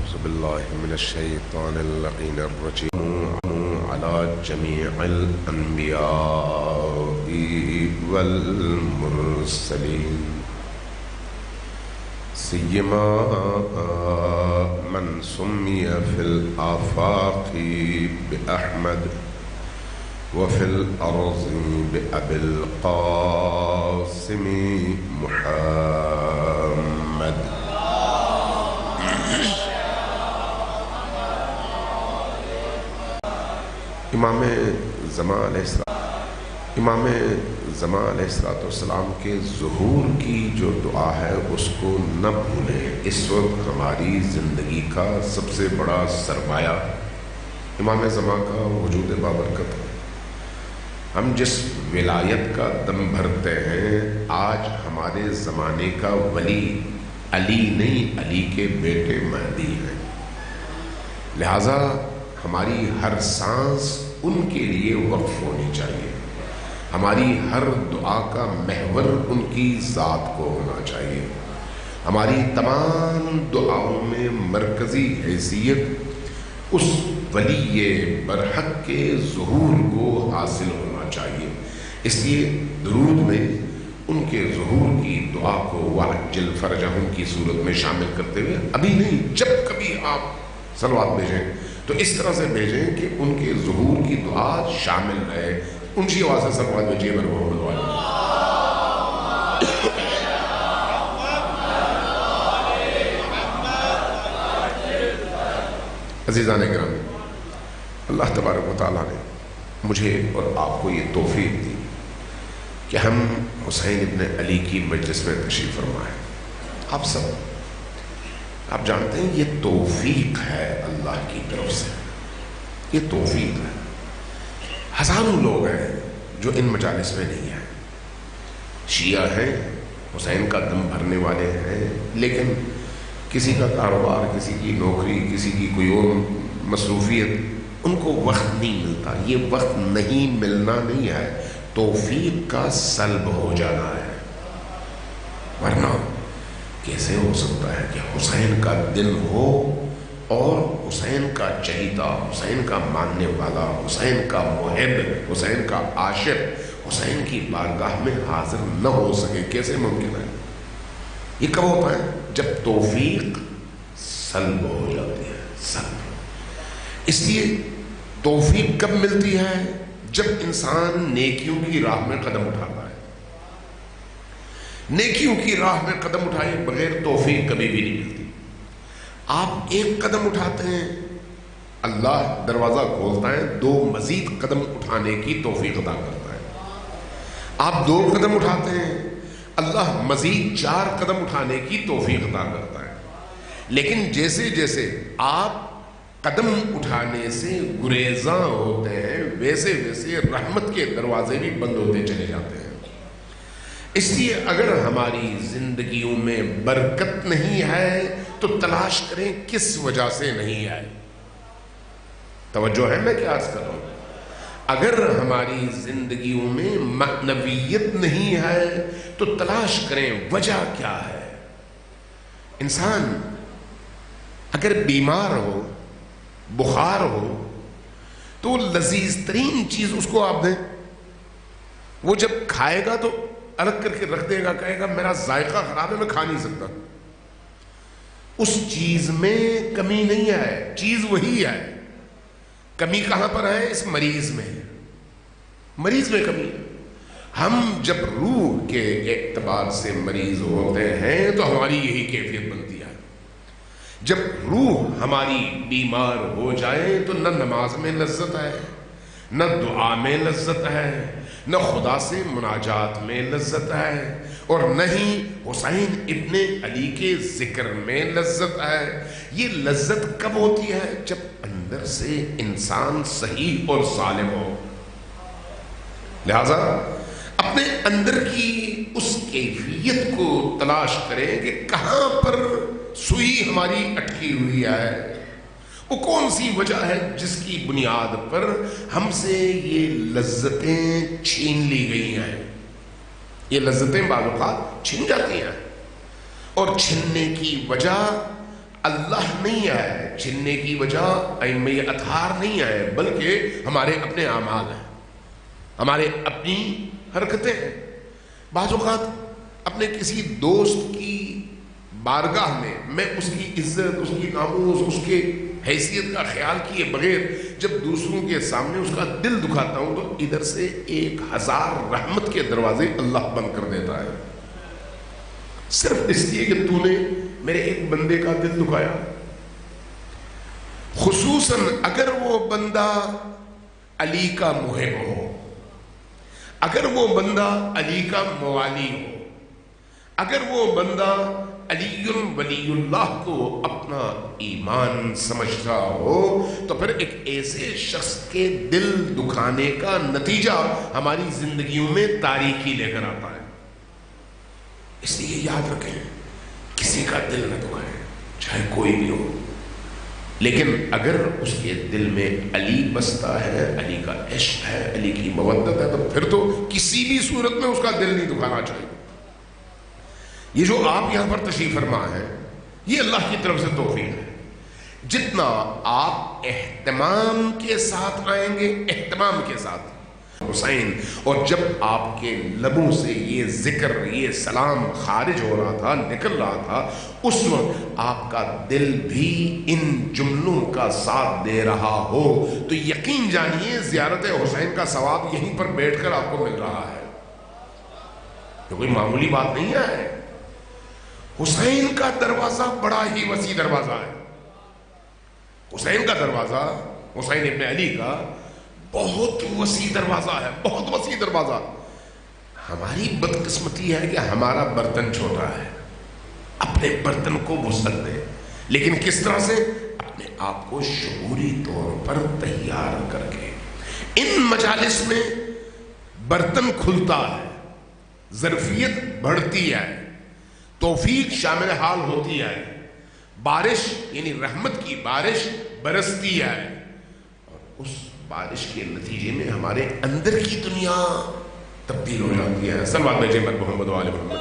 أعوذ بالله من الشيطان اللعين الرجيم على جميع الأنبياء والمرسلين سيما من سمي في الآفاق بأحمد وفي الأرض بأبي القاسم محمد. امام زمان علیہ السلام کے ظہور کی جو دعا ہے اس کو نہ بھولیں. اس وقت ہماری زندگی کا سب سے بڑا سرمایہ امام زمان کا وجود بابرکت ہے. ہم جس ولایت کا دم بھرتے ہیں آج ہمارے زمانے کا ولی علی نہیں، علی کے بیٹے مہدی ہیں. لہذا ہماری ہر سانس ان کے لیے وقف ہونی چاہیے. ہماری ہر دعا کا محور ان کی ذات کو ہونا چاہیے. ہماری تمام دعاؤں میں مرکزی حیثیت اس ولی برحق کے ظہور کو حاصل ہونا چاہیے. اس لیے درود میں ان کے ظہور کی دعا کو وعجل فرجہم کی صورت میں شامل کرتے ہوئے ابھی نہیں، جب کبھی آپ صلوات بھیجیں تو اس طرح سے بھیجیں کہ ان کے ظہور کی دعا شامل رہے. اونچی آواز سے صلوات بھیجیے بر محمد والے. عزیزان گرامی، اللہ تبارک و تعالیٰ نے مجھے اور آپ کو یہ توفیق دی کہ ہم حسین ابن علی کی مجلس میں تشریف فرما ہے. آپ جانتے ہیں یہ توفیق ہے اللہ کی طرف سے. یہ توفیق ہے. ہزاروں لوگ ہیں جو ان مجالس میں نہیں ہیں. شیعہ ہیں، حسین کا دم بھرنے والے ہیں، لیکن کسی کا کاروبار، کسی کی نوکری، کسی کی کوئی اور مصروفیت، ان کو وقت نہیں ملتا. یہ وقت نہیں ملنا نہیں ہے، توفیق کا سلب ہو جانا ہے. ورنہ کیسے ہو سکتا ہے کہ حسین کا دل ہو اور حسین کا چہیتا، حسین کا ماننے والا، حسین کا محب، حسین کا عاشق حسین کی بارگاہ میں حاضر نہ ہو سکے؟ کیسے ممکن ہے؟ یہ کب ہوتا ہے؟ جب توفیق سلب ہو جاتی ہے. سلب. اس لیے توفیق کب ملتی ہے؟ جب انسان نیکیوں کی راہ میں قدم اٹھاتا ہے. نیکیوں کی راہ میں قدم اٹھائے بغیر توفیق کبھی بھی نہیں ملتی. آپ ایک قدم اٹھاتے ہیں، اللہ دروازہ کھولتا ہے، 2 مزید قدم اٹھانے کی توفیق عطا کرتا ہے. آپ 2 قدم اٹھاتے ہیں، اللہ مزید 4 قدم اٹھانے کی توفیق عطا کرتا ہے. لیکن جیسے جیسے آپ قدم اٹھانے سے گریزاں ہوتے ہیں ویسے ویسے رحمت کے دروازے بھی بند ہوتے چلے جاتے ہیں. اس لیے اگر ہماری زندگیوں میں برکت نہیں ہے تو تلاش کریں کس وجہ سے نہیں ہے. توجہ ہے میں کیا عرض کر رہا ہوں؟ اگر ہماری زندگیوں میں معنویت نہیں ہے تو تلاش کریں وجہ کیا ہے. انسان اگر بیمار ہو، بخار ہو، تو لذیذ ترین چیز اس کو آپ دیں، وہ جب کھائے گا تو الگ کر کے رکھ دے گا، کہے گا میرا ذائقہ خراب ہے، میں کھا نہیں سکتا. اس چیز میں کمی نہیں ہے، چیز وہی ہے. کمی کہاں پر ہے؟ اس مریض میں. مریض میں کمی ہے. ہم جب روح کے اعتبار سے مریض ہوتے ہیں تو ہماری یہی کیفیت بنتی ہے. جب روح ہماری بیمار ہو جائے تو نہ نماز میں لذت ہے، نہ دعا میں لذت ہے، نہ خدا سے مناجات میں لذت ہے، اور نہ ہی حسین ابن علی کے ذکر میں لذت ہے. یہ لذت کب ہوتی ہے؟ جب اندر سے انسان صحیح اور سالم ہو. لہذا اپنے اندر کی اس کیفیت کو تلاش کریں کہ کہاں پر سوئی ہماری اٹکی ہوئی ہے، وہ کون سی وجہ ہے جس کی بنیاد پر ہم سے یہ لذتیں چھین لی گئی ہیں. یہ لذتیں بعض اوقات چھن جاتی ہیں، اور چھننے کی وجہ اللہ نہیں آئے، چھننے کی وجہ ائمہ اطہار نہیں آئے، بلکہ ہمارے اپنے اعمال ہیں، ہمارے اپنی حرکتیں ہیں۔ بعض اوقات اپنے کسی دوست کی بارگاہ میں اس کی عزت، اس کی ناموس، اس کے حیثیت کا خیال کیے بغیر جب دوسروں کے سامنے اس کا دل دکھاتا ہوں تو ادھر سے 1000 رحمت کے دروازے اللہ بند کر دیتا ہے، صرف اس لیے کہ تو نے میرے ایک بندے کا دل دکھایا، خصوصاً اگر وہ بندہ علی کا محب ہو، اگر وہ بندہ علی کا موالی ہو، اگر وہ بندہ علی ولی اللہ کو اپنا ایمان سمجھتا ہو، تو پھر ایک ایسے شخص کے دل دکھانے کا نتیجہ ہماری زندگیوں میں تاریکی لے کر آتا ہے۔ اس لیے یاد رکھیں، کسی کا دل نہ دکھائیں، چاہے کوئی بھی ہو، لیکن اگر اس کے دل میں علی بستا ہے، علی کا عشق ہے، علی کی مودت ہے، تو پھر تو کسی بھی صورت میں اس کا دل نہیں دکھانا چاہیے۔ یہ جو آپ یہاں پر تشریف فرما ہے، یہ اللہ کی طرف سے توفیق ہے۔ جتنا آپ اہتمام کے ساتھ آئیں گے، اہتمام کے ساتھ حسین، اور جب آپ کے لبوں سے یہ ذکر، یہ سلام خارج ہو رہا تھا، نکل رہا تھا، اس وقت آپ کا دل بھی ان جملوں کا ساتھ دے رہا ہو تو یقین جانیے زیارت حسین کا ثواب یہیں پر بیٹھ کر آپ کو مل رہا ہے۔ یہ کوئی معمولی بات نہیں ہے۔ حسین کا دروازہ بڑا ہی وسیع دروازہ ہے۔ حسین کا دروازہ، حسین ابن علی کا بہت وسیع دروازہ ہے، بہت وسیع دروازہ۔ ہماری بدقسمتی ہے کہ ہمارا برتن چھوٹا ہے، اپنے برتن کو وسعت دے، لیکن کس طرح سے؟ اپنے آپ کو شعوری طور پر تیار کر کے۔ ان مجالس میں برتن کھلتا ہے، ظرفیت بڑھتی ہے، توفیق شامل حال ہوتی ہے، بارش یعنی رحمت کی بارش برستی ہے، اور اس بارش کے نتیجے میں ہمارے اندر کی دنیا تبدیل ہو جاتی ہے۔ صلوات بھیجیں بر محمد و آل محمد۔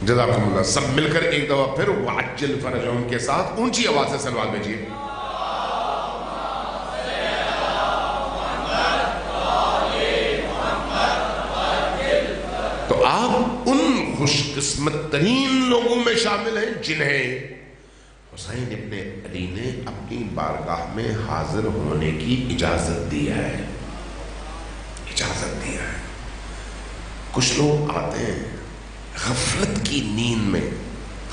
جزاکم اللہ۔ سب مل کر ایک دفعہ پھر وعجل فرجہم کے ساتھ اونچی آواز سے صلوات بھیجیے۔ تو آپ ان خوش قسمت ترین لوگوں میں شامل ہیں جنہیں حسین ابن علی نے اپنی بارگاہ میں حاضر ہونے کی اجازت دی ہے، اجازت دی ہے۔ کچھ لوگ آتے ہیں غفلت کی نیند میں،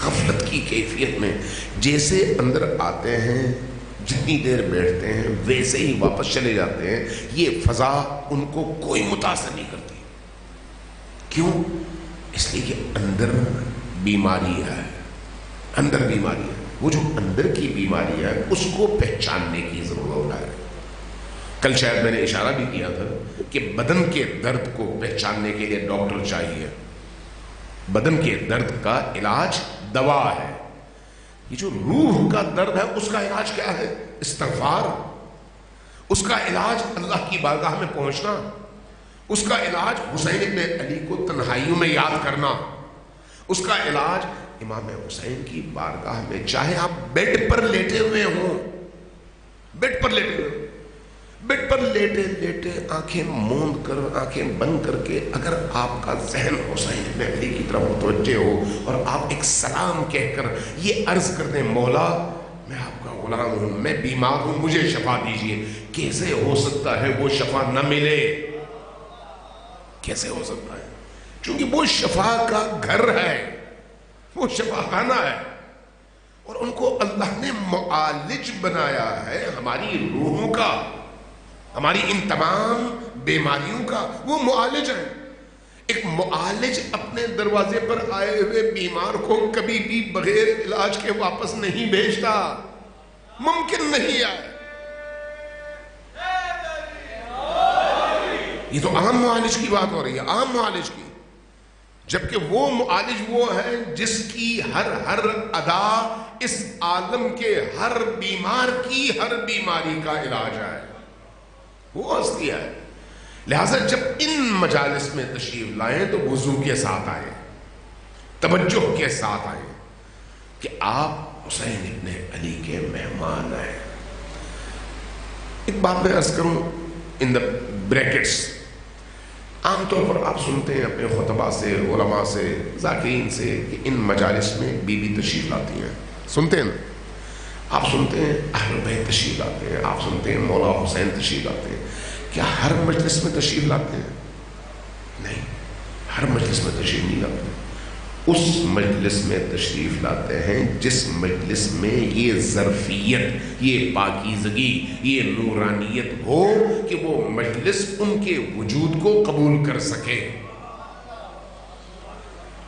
غفلت کی کیفیت میں، جیسے اندر آتے ہیں جتنی دیر بیٹھتے ہیں ویسے ہی واپس چلے جاتے ہیں۔ یہ فضا ان کو کوئی متاثر نہیں کرتی۔ کیوں؟ اس لیے کہ اندر بیماری ہے، اندر بیماری ہے۔ وہ جو اندر کی بیماری ہے اس کو پہچاننے کی ضرورت ہے۔ کل شاید میں نے اشارہ بھی کیا تھا کہ بدن کے درد کو پہچاننے کے لیے ڈاکٹر چاہیے۔ بدن کے درد کا علاج دوا ہے۔ یہ جو روح کا درد ہے اس کا علاج کیا ہے؟ استغفار۔ اس کا علاج اللہ کی بارگاہ میں پہنچنا، اس کا علاج حسین ابن علی کو تنہائیوں میں یاد کرنا، اس کا علاج امام حسین کی بارگاہ میں، چاہے آپ بیڈ پر لیٹے ہوئے ہوں، بیڈ پر لیٹے ہوئے، بیڈ پر لیٹے لیٹے آنکھیں موند کر، آنکھیں بند کر کے اگر آپ کا ذہن حسین ابن علی کی طرف متوجہ ہو اور آپ ایک سلام کہہ کر یہ عرض کر دیں، مولا میں آپ کا غلام ہوں، میں بیمار ہوں، مجھے شفا دیجئے، کیسے ہو سکتا ہے وہ شفا نہ ملے؟ کیسے ہو سکتا ہے؟ چونکہ وہ شفا کا گھر ہے، وہ شفا خانہ ہے، اور ان کو اللہ نے معالج بنایا ہے ہماری روحوں کا، ہماری ان تمام بیماریوں کا وہ معالج ہے۔ ایک معالج اپنے دروازے پر آئے ہوئے بیمار کو کبھی بھی بغیر علاج کے واپس نہیں بھیجتا، ممکن نہیں ہے۔ یہ تو عام معالج کی بات ہو رہی ہے، عام معالج کی، جبکہ وہ معالج وہ ہے جس کی ہر ادا اس عالم کے ہر بیمار کی ہر بیماری کا علاج ہے، وہ ہستی ہے۔ لہذا جب ان مجالس میں تشریف لائیں تو وضو کے ساتھ آئیں، توجہ کے ساتھ آئیں کہ آپ حسین ابن علی کے مہمان آئے۔ ایک بات میں عرض کروں ان دا بریکٹس، عام طور پر آپ سنتے ہیں اپنے خطبہ سے، علماء سے، ذاکرین سے کہ ان مجالس میں بی بی تشریف لاتی ہیں، سنتے ہیں نا؟ آپ سنتے ہیں اہل بیت تشریف لاتے ہیں، آپ سنتے ہیں مولا حسین تشریف لاتے ہیں۔ کیا ہر مجلس میں تشریف لاتے ہیں؟ نہیں، ہر مجلس میں تشریف نہیں لاتے۔ اس مجلس میں تشریف لاتے ہیں جس مجلس میں یہ ظرفیت، یہ پاکیزگی، یہ نورانیت ہو کہ وہ مجلس ان کے وجود کو قبول کر سکے۔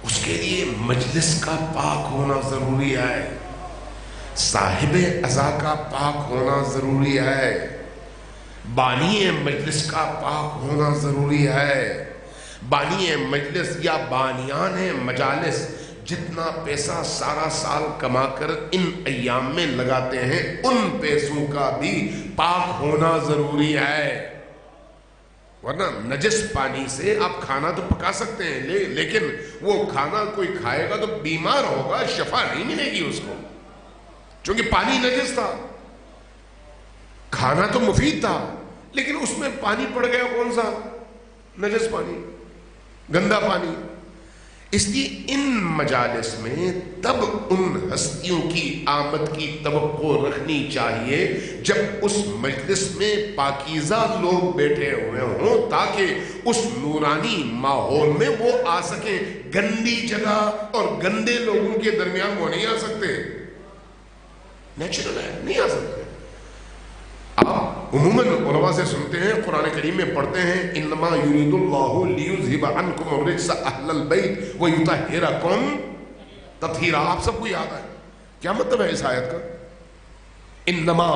اس کے لیے مجلس کا پاک ہونا ضروری ہے، صاحب عزا کا پاک ہونا ضروری ہے، بانی مجلس کا پاک ہونا ضروری ہے۔ بانی مجلس یا بانیان مجالس جتنا پیسہ سارا سال کما کر ان ایام میں لگاتے ہیں، ان پیسوں کا بھی پاک ہونا ضروری ہے، ورنہ نجس پانی سے آپ کھانا تو پکا سکتے ہیں لیکن وہ کھانا کوئی کھائے گا تو بیمار ہوگا، شفا نہیں ملے گی اس کو، چونکہ پانی نجس تھا۔ کھانا تو مفید تھا لیکن اس میں پانی پڑ گیا، کون سا؟ نجس پانی، گندا پانی۔ اس لیے ان مجالس میں تب ان ہستیوں کی آمد کی توقع رکھنی چاہیے جب اس مجلس میں پاکیزہ لوگ بیٹھے ہوئے ہوں، تاکہ اس نورانی ماحول میں وہ آ سکیں۔ گندی جگہ اور گندے لوگوں کے درمیان وہ نہیں آ سکتے، نیچرل ہے، نہیں آ سکتے۔ آپ عموماً علماء سے سنتے ہیں، قرآن کریم میں پڑھتے ہیں انما یرید اللہ لیذھب عنکم الرجس اہل البیت ویطہرکم تطہیرا۔ آپ سب کو یاد ہے کیا مطلب ہے اس آیت کا؟ انما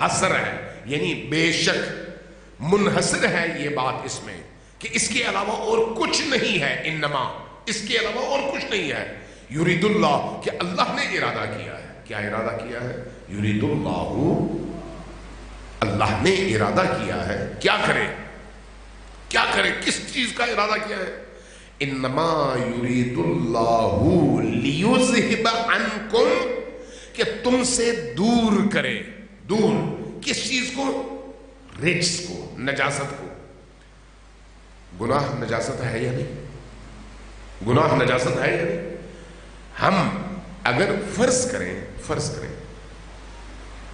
حسر ہے، یعنی بے شک، منحصر ہے یہ بات اس میں کہ اس کے علاوہ اور کچھ نہیں ہے۔ انما، اس کے علاوہ اور کچھ نہیں ہے۔ یرید اللہ، کہ اللہ نے ارادہ کیا ہے۔ کیا ارادہ کیا ہے؟ یرید اللہ، اللہ نے ارادہ کیا ہے۔ کیا کرے؟ کیا کرے؟ کس چیز کا ارادہ کیا ہے؟ انما یرید اللہ لیذھب عنکم، کہ تم سے دور کرے۔ دور کس چیز کو؟ رجس کو، نجاست کو۔ گناہ نجاست ہے یا نہیں؟ گناہ نجاست ہے یا نہیں؟ ہم اگر فرض کریں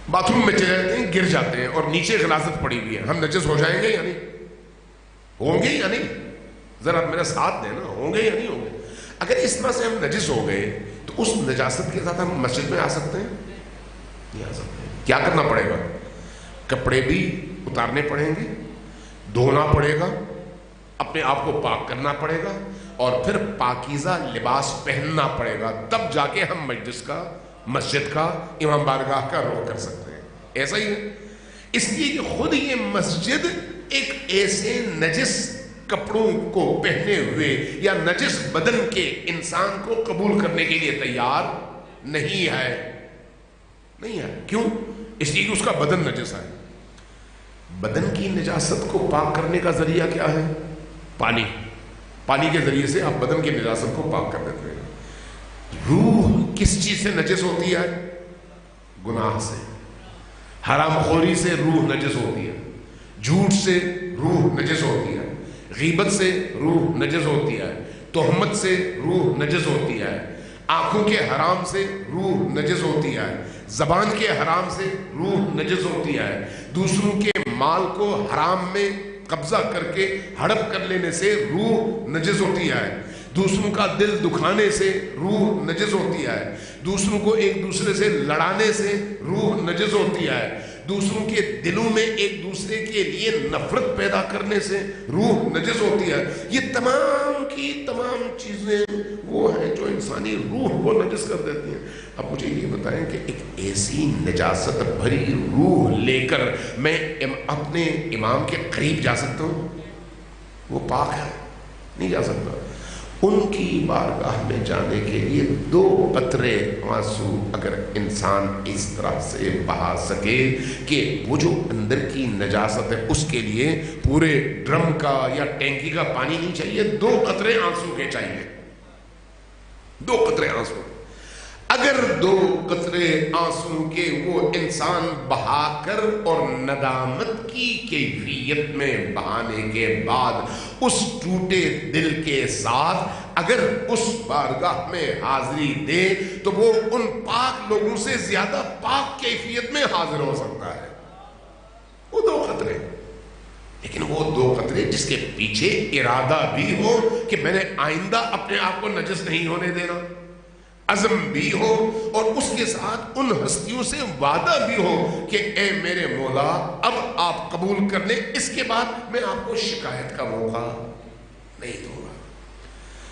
باتھ روم میں چلے جاتے ہیں، گر جاتے ہیں اور نیچے غلاظت پڑی ہوئی ہے، ہم نجس ہو جائیں گے یا نہیں؟ ہوں گے یا نہیں؟ ذرا میرا ساتھ دیں نا، ہوں گے یا نہیں ہوں گے؟ اگر اس طرح سے ہم نجس ہو گئے تو اس نجاست کے ساتھ ہم مسجد میں آ سکتے ہیں؟ نہیں آ سکتے۔ کیا کرنا پڑے گا؟ کپڑے بھی اتارنے پڑیں گے، دھونا پڑے گا، اپنے آپ کو پاک کرنا پڑے گا، اور پھر پاکیزہ لباس پہننا پڑے گا، تب جا کے ہم مجلس کا، مسجد کا، امام بارگاہ کا رخ کر سکتے ہیں۔ ایسا ہی ہے، اس لیے کہ خود یہ مسجد ایک ایسے نجس کپڑوں کو پہنے ہوئے یا نجس بدن کے انسان کو قبول کرنے کے لیے تیار نہیں ہے۔ نہیں ہے، کیوں؟ اس لیے کہ اس کا بدن نجس ہے۔ بدن کی نجاست کو پاک کرنے کا ذریعہ کیا ہے؟ پانی۔ پانی کے ذریعے سے آپ بدن کی نجاست کو پاک کر دیتے ہیں۔ روح کس چیز سے نجس ہوتی ہے؟ گناہ سے، حرام خوری سے روح نجس ہوتی ہے، جھوٹ سے روح نجس ہوتی ہے، غیبت سے روح نجس ہوتی ہے، تہمت سے روح نجس ہوتی ہے، آنکھوں کے حرام سے روح نجس ہوتی ہے، زبان کے حرام سے روح نجس ہوتی ہے، دوسروں کے مال کو حرام میں قبضہ کر کے ہڑپ کر لینے سے روح نجس ہوتی ہے، دوسروں کا دل دکھانے سے روح نجس ہوتی ہے، دوسروں کو ایک دوسرے سے لڑانے سے روح نجس ہوتی ہے، دوسروں کے دلوں میں ایک دوسرے کے لیے نفرت پیدا کرنے سے روح نجس ہوتی ہے۔ یہ تمام کی تمام چیزیں وہ ہیں جو انسانی روح کو نجس کر دیتی ہیں۔ اب مجھے یہ بتائیں کہ ایک ایسی نجاست بھری روح لے کر میں اپنے امام کے قریب جا سکتا ہوں؟ وہ پاک ہے، نہیں جا سکتا۔ ان کی بارگاہ میں جانے کے لیے 2 قطرے آنسو اگر انسان اس طرح سے بہا سکے کہ وہ جو اندر کی نجاست ہے اس کے لیے پورے ڈرم کا یا ٹینکی کا پانی نہیں چاہیے، 2 قطرے آنسو کے چاہیے، 2 قطرے آنسو۔ اگر 2 قطرے آنسو کے وہ انسان بہا کر اور ندامت کی کیفیت میں بہانے کے بعد اس ٹوٹے دل کے ساتھ اگر اس بارگاہ میں حاضری دے تو وہ ان پاک لوگوں سے زیادہ پاک کیفیت میں حاضر ہو سکتا ہے۔ وہ 2 قطرے، لیکن وہ 2 قطرے جس کے پیچھے ارادہ بھی ہو کہ میں نے آئندہ اپنے آپ کو نجس نہیں ہونے دینا، عزم بھی ہو، اور اس کے ساتھ ان ہستیوں سے وعدہ بھی ہو کہ اے میرے مولا اب آپ قبول کر لیں، اس کے بعد میں آپ کو شکایت کا موقع نہیں دوں گا۔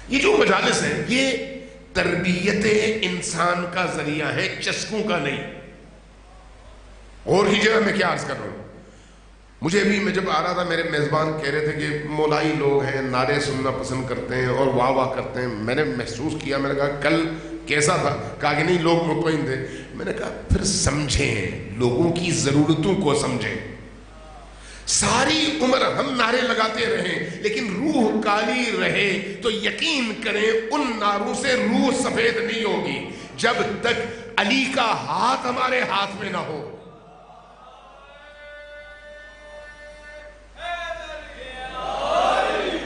یہ جو مجالس ہیں یہ تربیت انسان کا ذریعہ ہے، چسکوں کا نہیں۔ اور ہی جگہ میں کیا عرض کر رہا ہوں، مجھے ابھی میں جب آ رہا تھا میرے میزبان کہہ رہے تھے کہ مولائی لوگ ہیں، نعرے سننا پسند کرتے ہیں اور واہ واہ کرتے ہیں۔ میں نے محسوس کیا، میں نے کہا کل کیسا تھا؟ کہا کہ نہیں لوگ مطمئن تھے۔ میں نے کہا پھر سمجھیں، لوگوں کی ضرورتوں کو سمجھیں۔ ساری عمر ہم نعرے لگاتے رہیں لیکن روح کالی رہے تو یقین کریں ان نعروں سے روح سفید نہیں ہوگی جب تک علی کا ہاتھ ہمارے ہاتھ میں نہ ہو۔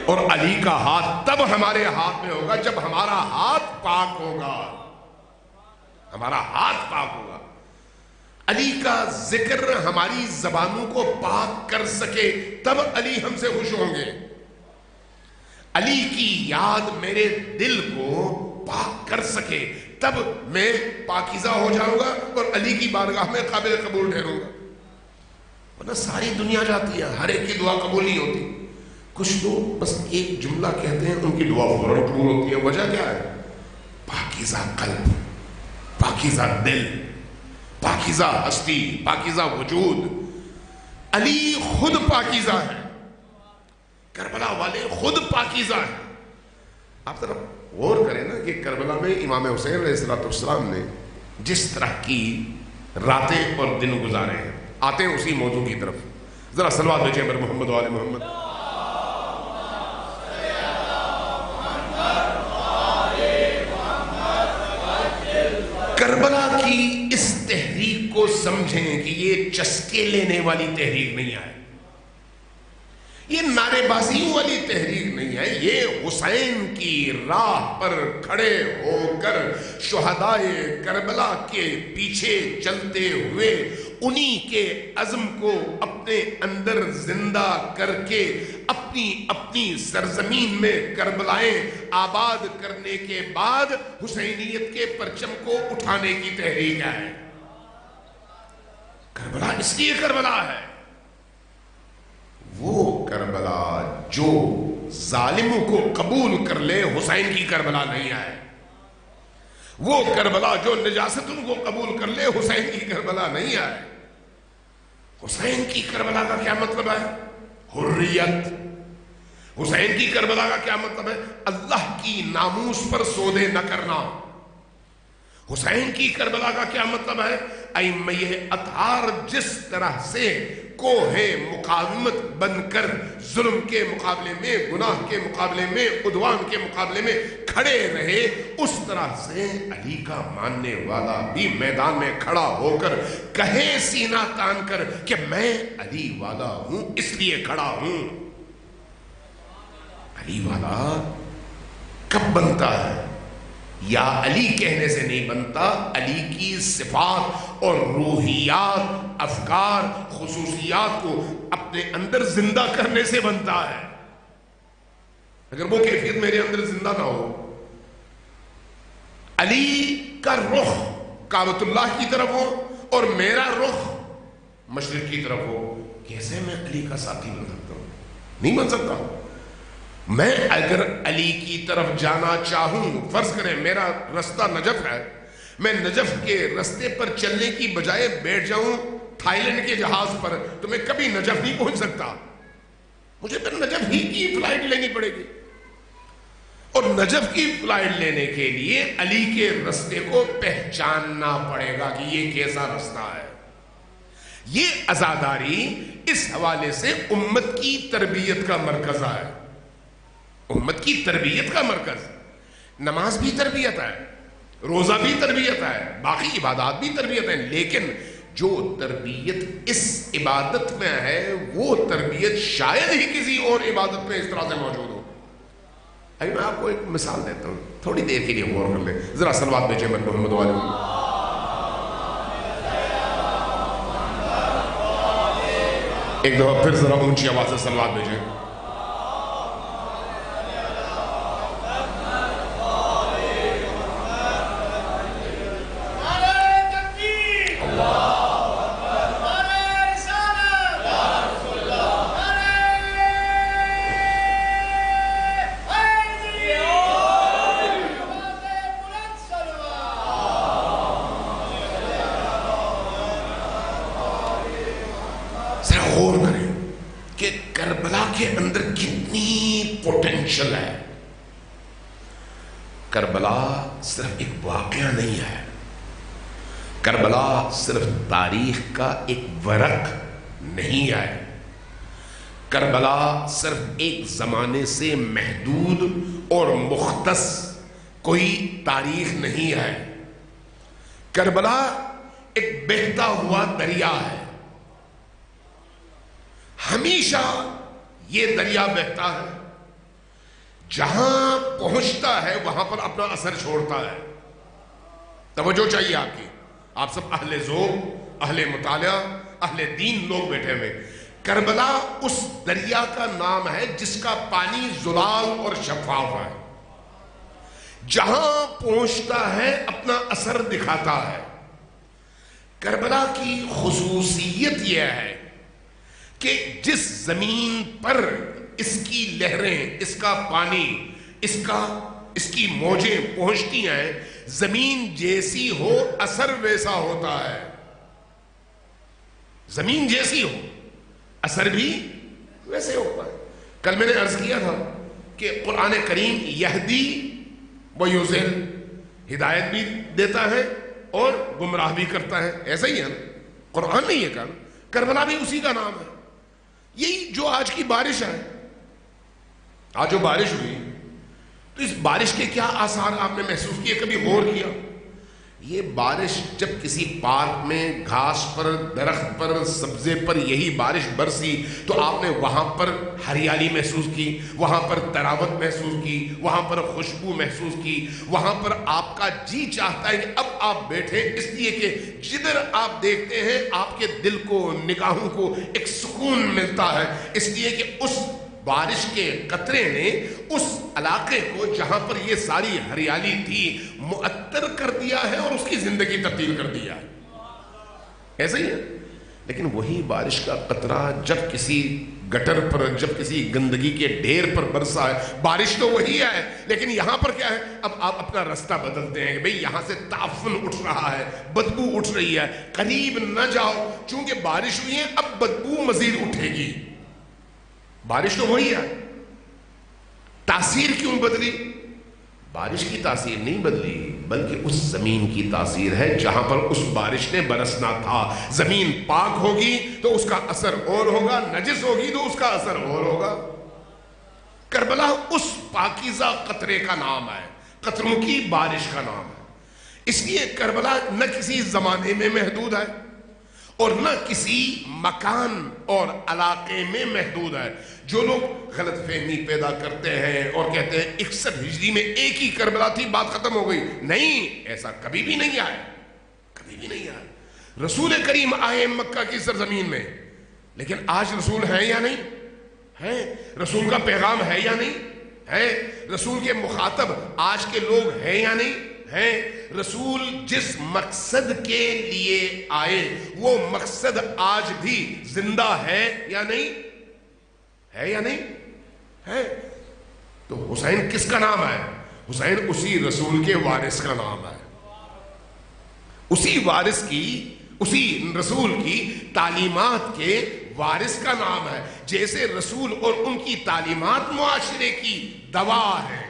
اور علی کا ہاتھ تب ہمارے ہاتھ میں ہوگا جب ہمارا ہاتھ پاک ہوگا، ہمارا ہاتھ پاک ہوگا۔ علی کا ذکر ہماری زبانوں کو پاک کر سکے تب علی ہم سے خوش ہوں گے۔ علی کی یاد میرے دل کو پاک کر سکے تب میں پاکیزہ ہو جاؤں گا اور علی کی بارگاہ میں قابل قبول ٹھہروں گا۔ ورنہ ساری دنیا جاتی ہے، ہر ایک کی دعا قبول نہیں ہوتی۔ کچھ لوگ بس ایک جملہ کہتے ہیں ان کی دعا فوراً قبول ہوتی ہے۔ وجہ کیا ہے؟ پاکیزہ قلب، پاکیزہ دل، پاکیزہ ہستی، پاکیزہ وجود۔ علی خود پاکیزہ ہے، کربلا والے خود پاکیزہ ہیں۔ آپ ذرا غور کریں نا کہ کربلا میں امام حسین علیہ السلام نے جس طرح کی راتیں اور دن گزارے ہیں۔ آتے ہیں اسی موضوع کی طرف، ذرا صلوات بھیجیں بر محمد و آل محمد۔ کربلا کی اس تحریک کو سمجھیں کہ یہ چسکے لینے والی تحریک نہیں ہے، یہ نعرے بازیوں والی تحریک نہیں ہے، یہ حسین کی راہ پر کھڑے ہو کر شہدائے کربلا کے پیچھے چلتے ہوئے انہی کے عزم کو اپنے اندر زندہ کر کے اپنی اپنی سرزمین میں کربلائیں آباد کرنے کے بعد حسینیت کے پرچم کو اٹھانے کی تحریک ہے۔ کربلا اس لیے کربلا ہے، وہ کربلا جو ظالموں کو قبول کر لے حسین کی کربلا نہیں ہے، وہ کربلا جو نجاستوں کو قبول کر لے حسین کی کربلا نہیں ہے۔ حسین کی کربلا کا کیا مطلب ہے؟ حریت۔ حسین کی کربلا کا کیا مطلب ہے؟ اللہ کی ناموس پر سودے نہ کرنا۔ حسین کی کربلا کا کیا مطلب ہے؟ ائمہ اطہار جس طرح سے کوہ مقاومت بن کر ظلم کے مقابلے میں، گناہ کے مقابلے میں، عدوان کے مقابلے میں کھڑے رہے، اس طرح سے علی کا ماننے والا بھی میدان میں کھڑا ہو کر کہے سینہ تان کر کہ میں علی والا ہوں، اس لیے کھڑا ہوں۔ علی والا کب بنتا ہے؟ یا علی کہنے سے نہیں بنتا، علی کی صفات اور روحیات، افکار، خصوصیات کو اپنے اندر زندہ کرنے سے بنتا ہے۔ اگر وہ کیفیت میرے اندر زندہ نہ ہو، علی کا رخ کعبۃ اللہ کی طرف ہو اور میرا رخ مشرق کی طرف ہو، کیسے میں علی کا ساتھی بن سکتا ہوں؟ نہیں بن سکتا۔ میں اگر علی کی طرف جانا چاہوں، فرض کریں میرا رستہ نجف ہے، میں نجف کے رستے پر چلنے کی بجائے بیٹھ جاؤں تھائی لینڈ کے جہاز پر، تو میں کبھی نجف نہیں پہنچ سکتا، مجھے پھر نجف ہی کی فلائٹ لینی پڑے گی۔ اور نجف کی فلائٹ لینے کے لیے علی کے رستے کو پہچاننا پڑے گا کہ یہ کیسا رستہ ہے. یہ عزاداری اس حوالے سے امت کی تربیت کا مرکز ہے. امت کی تربیت کا مرکز. نماز بھی تربیت ہے, روزہ بھی تربیت ہے, باقی عبادات بھی تربیت ہے, لیکن جو تربیت اس عبادت میں ہے وہ تربیت شاید ہی کسی اور عبادت میں اس طرح سے موجود ہو. میں آپ کو ایک مثال دیتا ہوں, تھوڑی دیر کے لیے غور کر لیں. ذرا صلوات بھیجیں محمد والے. ایک دفعہ پھر ذرا اونچی آواز سے صلوات بھیجیں. ہے کربلا صرف ایک واقعہ نہیں ہے. کربلا صرف تاریخ کا ایک ورق نہیں ہے. کربلا صرف ایک زمانے سے محدود اور مختص کوئی تاریخ نہیں ہے. کربلا ایک بہتا ہوا دریا ہے. ہمیشہ یہ دریا بہتا ہے, جہاں پہنچتا ہے وہاں پر اپنا اثر چھوڑتا ہے. توجہ چاہیے آپ کی. آپ سب اہل ذوق, اہل مطالعہ, اہل دین لوگ بیٹھے ہوئے. کربلا اس دریا کا نام ہے جس کا پانی زلال اور شفاف ہے. جہاں پہنچتا ہے اپنا اثر دکھاتا ہے. کربلا کی خصوصیت یہ ہے کہ جس زمین پر اس کی لہریں, اس کا پانی, اس کی موجیں پہنچتی ہیں, زمین جیسی ہو اثر ویسا ہوتا ہے. زمین جیسی ہو اثر بھی ویسے ہوتا ہے. کل میں نے عرض کیا تھا کہ قرآن کریم یہدی و یضل, ہدایت بھی دیتا ہے اور گمراہ بھی کرتا ہے. ایسا ہی ہے نا, قرآن نے یہ کہا. کربلا بھی اسی کا نام ہے. یہی جو آج کی بارش ہے, آج جو بارش ہوئی, تو اس بارش کے کیا آثار آپ نے محسوس کیے, کبھی غور کیا؟ یہ بارش جب کسی پارک میں گھاس پر, درخت پر, سبزے پر یہی بارش برسی تو آپ نے وہاں پر ہریالی محسوس کی, وہاں پر تراوت محسوس کی, وہاں پر خوشبو محسوس کی, وہاں پر آپ کا جی چاہتا ہے کہ اب آپ بیٹھیں, اس لیے کہ جدھر آپ دیکھتے ہیں آپ کے دل کو, نگاہوں کو ایک سکون ملتا ہے, اس لیے کہ اس بارش کے قطرے نے اس علاقے کو جہاں پر یہ ساری ہریالی تھی معطر کر دیا ہے اور اس کی زندگی تبدیل کر دیا ہے. ایسا ہی ہے. لیکن وہی بارش کا قطرہ جب کسی گٹر پر, جب کسی گندگی کے ڈھیر پر برسا ہے, بارش تو وہی ہے لیکن یہاں پر کیا ہے, اب آپ اپنا راستہ بدلتے ہیں کہ بھئی یہاں سے تعفن اٹھ رہا ہے, بدبو اٹھ رہی ہے, قریب نہ جاؤ, چونکہ بارش ہوئی ہے اب بدبو مزید اٹھے گی. بارش تو وہی ہے, تاثیر کیوں بدلی؟ بارش کی تاثیر نہیں بدلی, بلکہ اس زمین کی تاثیر ہے جہاں پر اس بارش نے برسنا تھا. زمین پاک ہوگی تو اس کا اثر اور ہوگا, نجس ہوگی تو اس کا اثر اور ہوگا. کربلا اس پاکیزہ قطرے کا نام ہے, قطروں کی بارش کا نام ہے. اس لیے کربلا نہ کسی زمانے میں محدود ہے اور نہ کسی مکان اور علاقے میں محدود ہے. جو لوگ غلط فہمی پیدا کرتے ہیں اور کہتے ہیں 61 ہجری میں ایک ہی کربلا تھی, بات ختم ہو گئی, نہیں, ایسا کبھی بھی نہیں آیا, کبھی بھی نہیں آیا. رسول کریم آئے مکہ کی سرزمین میں, لیکن آج رسول ہیں یا نہیں ہیں؟ رسول کا پیغام ہے یا نہیں ہے؟ رسول کے مخاطب آج کے لوگ ہیں یا نہیں ہیں؟ رسول جس مقصد کے لیے آئے وہ مقصد آج بھی زندہ ہے یا نہیں ہے یا نہیں ہے؟ تو حسین کس کا نام ہے؟ حسین اسی رسول کے وارث کا نام ہے. اسی وارث کی, اسی رسول کی تعلیمات کے وارث کا نام ہے. جیسے رسول اور ان کی تعلیمات معاشرے کی دوا ہے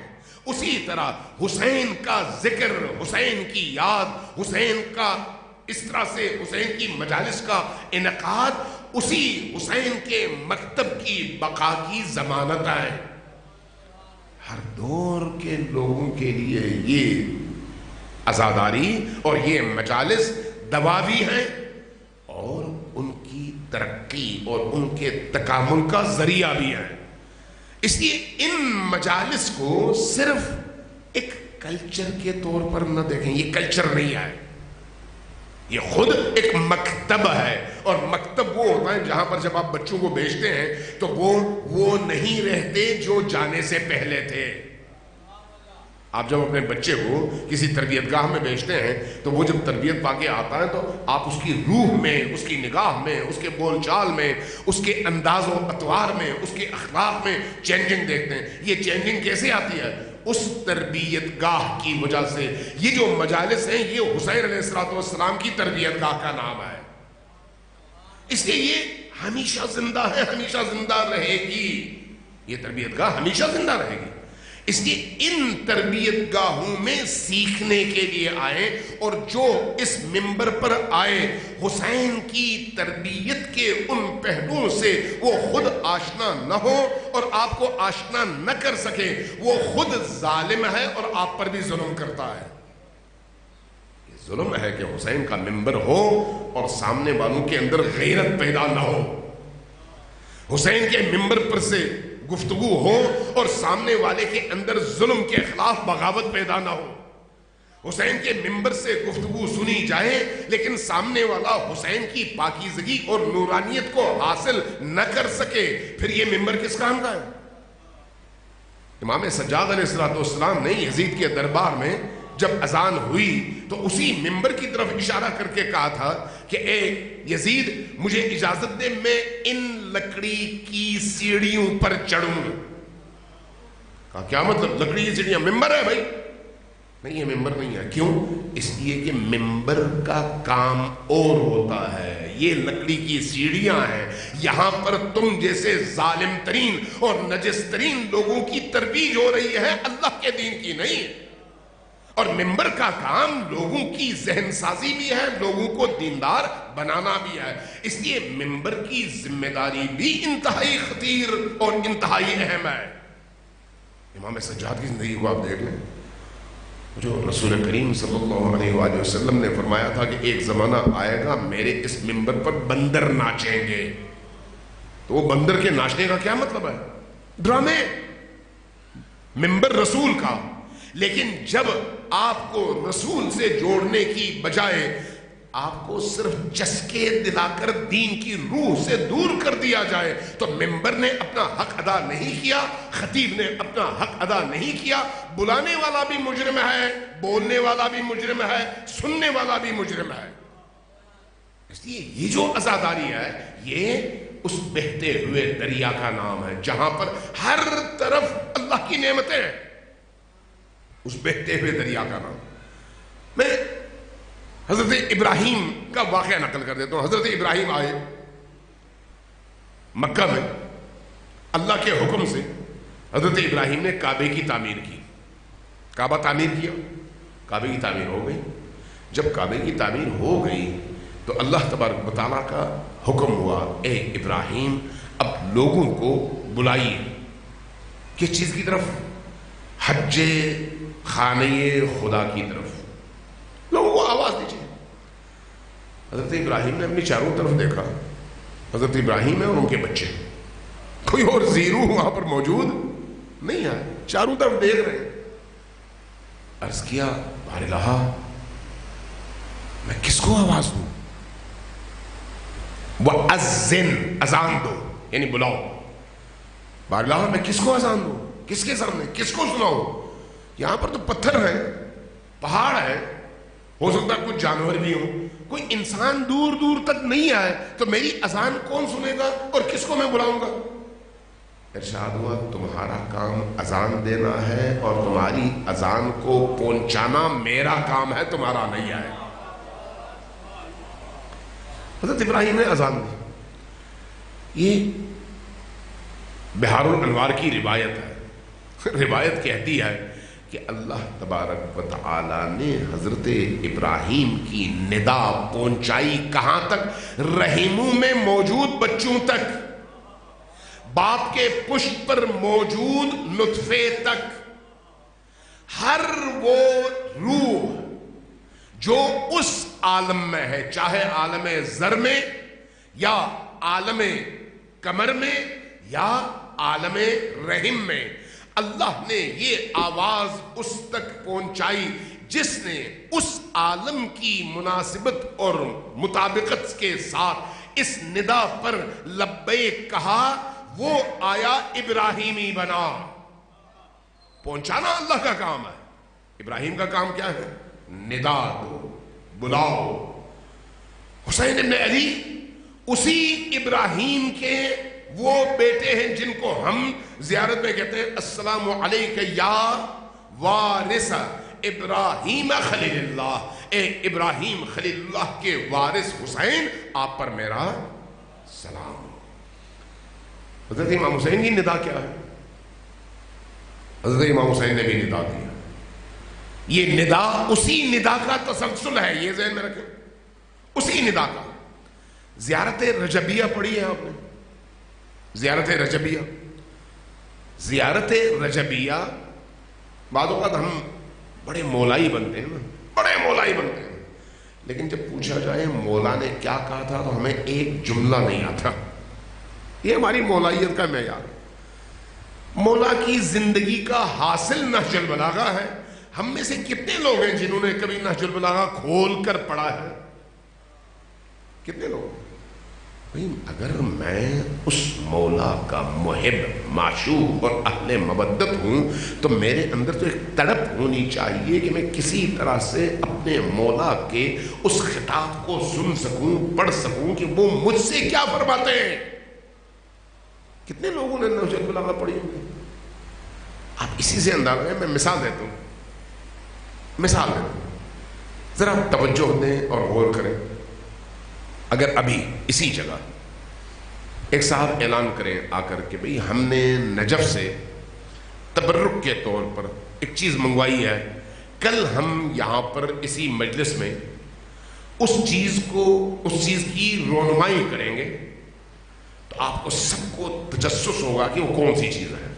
اسی طرح حسین کا ذکر، حسین کی یاد، حسین کا اس طرح سے حسین کی مجالس کا انعقاد اسی حسین کے مکتب کی بقا کی ضمانت ہے۔ ہر دور کے لوگوں کے لیے یہ عزاداری اور یہ مجالس دوا بھی ہیں اور ان کی ترقی اور ان کے تکامل کا ذریعہ بھی ہے۔ اس لیے ان مجالس کو صرف ایک کلچر کے طور پر نہ دیکھیں، یہ کلچر نہیں ہے، یہ خود ایک مکتب ہے۔ اور مکتب وہ ہوتا ہے جہاں پر جب آپ بچوں کو بھیجتے ہیں تو وہ نہیں رہتے جو جانے سے پہلے تھے۔ آپ جب اپنے بچے کو کسی تربیت گاہ میں بھیجتے ہیں تو وہ جب تربیت پا کے آتا ہے تو آپ اس کی روح میں، اس کی نگاہ میں، اس کے بول چال میں، اس کے انداز و اطوار میں، اس کے اخلاق میں چینجنگ دیکھتے ہیں۔ یہ چینجنگ کیسے آتی ہے؟ اس تربیت گاہ کی وجہ سے۔ یہ جو مجالس ہیں یہ حسین علیہ السلام کی تربیت گاہ کا نام ہے، اس لیے یہ ہمیشہ زندہ ہے، ہمیشہ زندہ رہے گی۔ یہ تربیت گاہ ہمیشہ زندہ رہے گی۔ اس لیے ان تربیت گاہوں میں سیکھنے کے لیے آئے، اور جو اس ممبر پر آئے حسین کی تربیت کے ان پہلوؤں سے وہ خود آشنا نہ ہو اور آپ کو آشنا نہ کر سکے، وہ خود ظالم ہے اور آپ پر بھی ظلم کرتا ہے۔ یہ ظلم ہے کہ حسین کا ممبر ہو اور سامنے والوں کے اندر غیرت پیدا نہ ہو، حسین کے ممبر پر سے گفتگو ہو اور سامنے والے کے اندر ظلم کے خلاف بغاوت پیدا نہ ہو، حسین کے ممبر سے گفتگو سنی جائے لیکن سامنے والا حسین کی پاکیزگی اور نورانیت کو حاصل نہ کر سکے، پھر یہ ممبر کس کام کا ہے؟ امام سجاد علیہ السلام نے یزید کے دربار میں جب اذان ہوئی تو اسی ممبر کی طرف اشارہ کر کے کہا تھا کہ اے یزید مجھے اجازت دے میں ان لکڑی کی سیڑھیوں پر چڑھوں۔ کہا کیا مطلب؟ لکڑی کی سیڑھیاں ممبر ہے بھائی؟ نہیں، یہ ممبر نہیں ہے۔ کیوں؟ اس لیے کہ ممبر کا کام اور ہوتا ہے، یہ لکڑی کی سیڑھیاں ہیں، یہاں پر تم جیسے ظالم ترین اور نجس ترین لوگوں کی ترویج ہو رہی ہے، اللہ کے دین کی نہیں۔ اور ممبر کا کام لوگوں کی ذہن سازی بھی ہے، لوگوں کو دیندار بنانا بھی ہے۔ اس لیے ممبر کی ذمہ داری بھی انتہائی خطیر اور انتہائی اہم ہے۔ امام سجاد کی زندگی کو آپ دیکھ لیں، جو رسول کریم صلی اللہ علیہ وآلہ وسلم نے فرمایا تھا کہ ایک زمانہ آئے گا میرے اس ممبر پر بندر ناچیں گے، تو وہ بندر کے ناچنے کا کیا مطلب ہے؟ ڈرامے۔ ممبر رسول کا، لیکن جب آپ کو رسول سے جوڑنے کی بجائے آپ کو صرف چسکے دلا کر دین کی روح سے دور کر دیا جائے تو ممبر نے اپنا حق ادا نہیں کیا، خطیب نے اپنا حق ادا نہیں کیا۔ بلانے والا بھی مجرم ہے، بولنے والا بھی مجرم ہے، سننے والا بھی مجرم ہے۔ اس لیے یہ جو عزاداری ہے یہ اس بہتے ہوئے دریا کا نام ہے جہاں پر ہر طرف اللہ کی نعمتیں ہیں، اس بہتے ہوئے دریا کا نام۔ میں حضرت ابراہیم کا واقعہ نقل کر دیتا ہوں۔ حضرت ابراہیم آئے مکہ میں، اللہ کے حکم سے حضرت ابراہیم نے کعبے کی تعمیر کی، کعبہ تعمیر کیا، کعبے کی تعمیر ہو گئی۔ جب کعبے کی تعمیر ہو گئی تو اللہ تبارک و تعالیٰ کا حکم ہوا، اے ابراہیم اب لوگوں کو بلائیے کس چیز کی طرف؟ حج خانہ خدا کی طرف، لوگوں کو آواز دیجیے۔ حضرت ابراہیم نے اپنی چاروں طرف دیکھا، حضرت ابراہیم ہے اور ان کے بچے، کوئی اور زیرو وہاں پر موجود نہیں ہے، چاروں طرف دیکھ رہے ہیں۔ عرض کیا بار الہ میں کس کو آواز دوں؟ وَأَذِّن، اذان دو یعنی بلاؤ۔ بار الہ میں کس کو اذان دوں؟ کس کے سامنے کس کو سناؤں؟ یہاں پر تو پتھر ہے، پہاڑ ہے، ہو سکتا ہے کچھ جانور بھی ہوں، کوئی انسان دور دور تک نہیں آئے، تو میری اذان کون سنے گا اور کس کو میں بلاؤں گا؟ ارشاد ہوا تمہارا کام اذان دینا ہے اور تمہاری اذان کو پہنچانا میرا کام ہے، تمہارا نہیں ہے۔ حضرت ابراہیم نے اذان دی۔ یہ بہار الانوار کی روایت ہے، روایت کہتی ہے کہ اللہ تبارک و تعالی نے حضرت ابراہیم کی ندا پہنچائی کہاں تک؟ رحموں میں موجود بچوں تک، باپ کے پشت پر موجود نطفے تک۔ ہر وہ روح جو اس عالم میں ہے، چاہے عالم ذر میں یا عالم قمر میں یا عالم رحم میں، اللہ نے یہ آواز اس تک پہنچائی جس نے اس عالم کی مناسبت اور مطابقت کے ساتھ اس ندا پر لبیک کہا، وہ آیا ابراہیمی بنا۔ پہنچانا اللہ کا کام ہے، ابراہیم کا کام کیا ہے؟ ندا دو، بلاؤ۔ حسین ابن علی اسی ابراہیم کے وہ بیٹے ہیں جن کو ہم زیارت میں کہتے ہیں السلام علیک یا وارث ابراہیم خلیل اللہ، اے ابراہیم خلیل اللہ کے وارث حسین، آپ پر میرا سلام۔ حضرت امام حسین کی ندا کیا ہے؟ حضرت امام حسین نے بھی ندا دیا۔ یہ ندا اسی ندا کا تسلسل ہے، یہ ذہن میں رکھیں، اسی ندا کا۔ زیارت رجبیہ پڑھی ہے آپ نے؟ زیارت رجبیہ، زیارت رجبیہ بعض اوقات ہم بڑے مولائی بنتے ہیں نا، بڑے مولائی بنتے ہیں، لیکن جب پوچھا جائے مولا نے کیا کہا تھا تو ہمیں ایک جملہ نہیں آتا۔ یہ ہماری مولائیت کا معیار۔ مولا کی زندگی کا حاصل نہج البلاغہ ہے۔ ہم میں سے کتنے لوگ ہیں جنہوں نے کبھی نہج البلاغہ کھول کر پڑھا ہے؟ کتنے لوگ؟ اگر میں اس مولا کا محب، معشوق اور اہل مودت ہوں تو میرے اندر تو ایک تڑپ ہونی چاہیے کہ میں کسی طرح سے اپنے مولا کے اس خطاب کو سن سکوں، پڑھ سکوں کہ وہ مجھ سے کیا فرماتے ہیں۔ کتنے لوگوں نے نہج البلاغہ پڑھی ہوگی؟ آپ اسی سے اندازہ ہے۔ میں مثال دیتا ہوں، مثال دیتا ہوں، ذرا توجہ دیں اور غور کریں۔ اگر ابھی اسی جگہ ایک صاحب اعلان کریں آ کر کہ بھئی ہم نے نجف سے تبرک کے طور پر ایک چیز منگوائی ہے، کل ہم یہاں پر اسی مجلس میں اس چیز کی رونمائی کریں گے، تو آپ کو سب کو تجسس ہوگا کہ وہ کون سی چیز ہے۔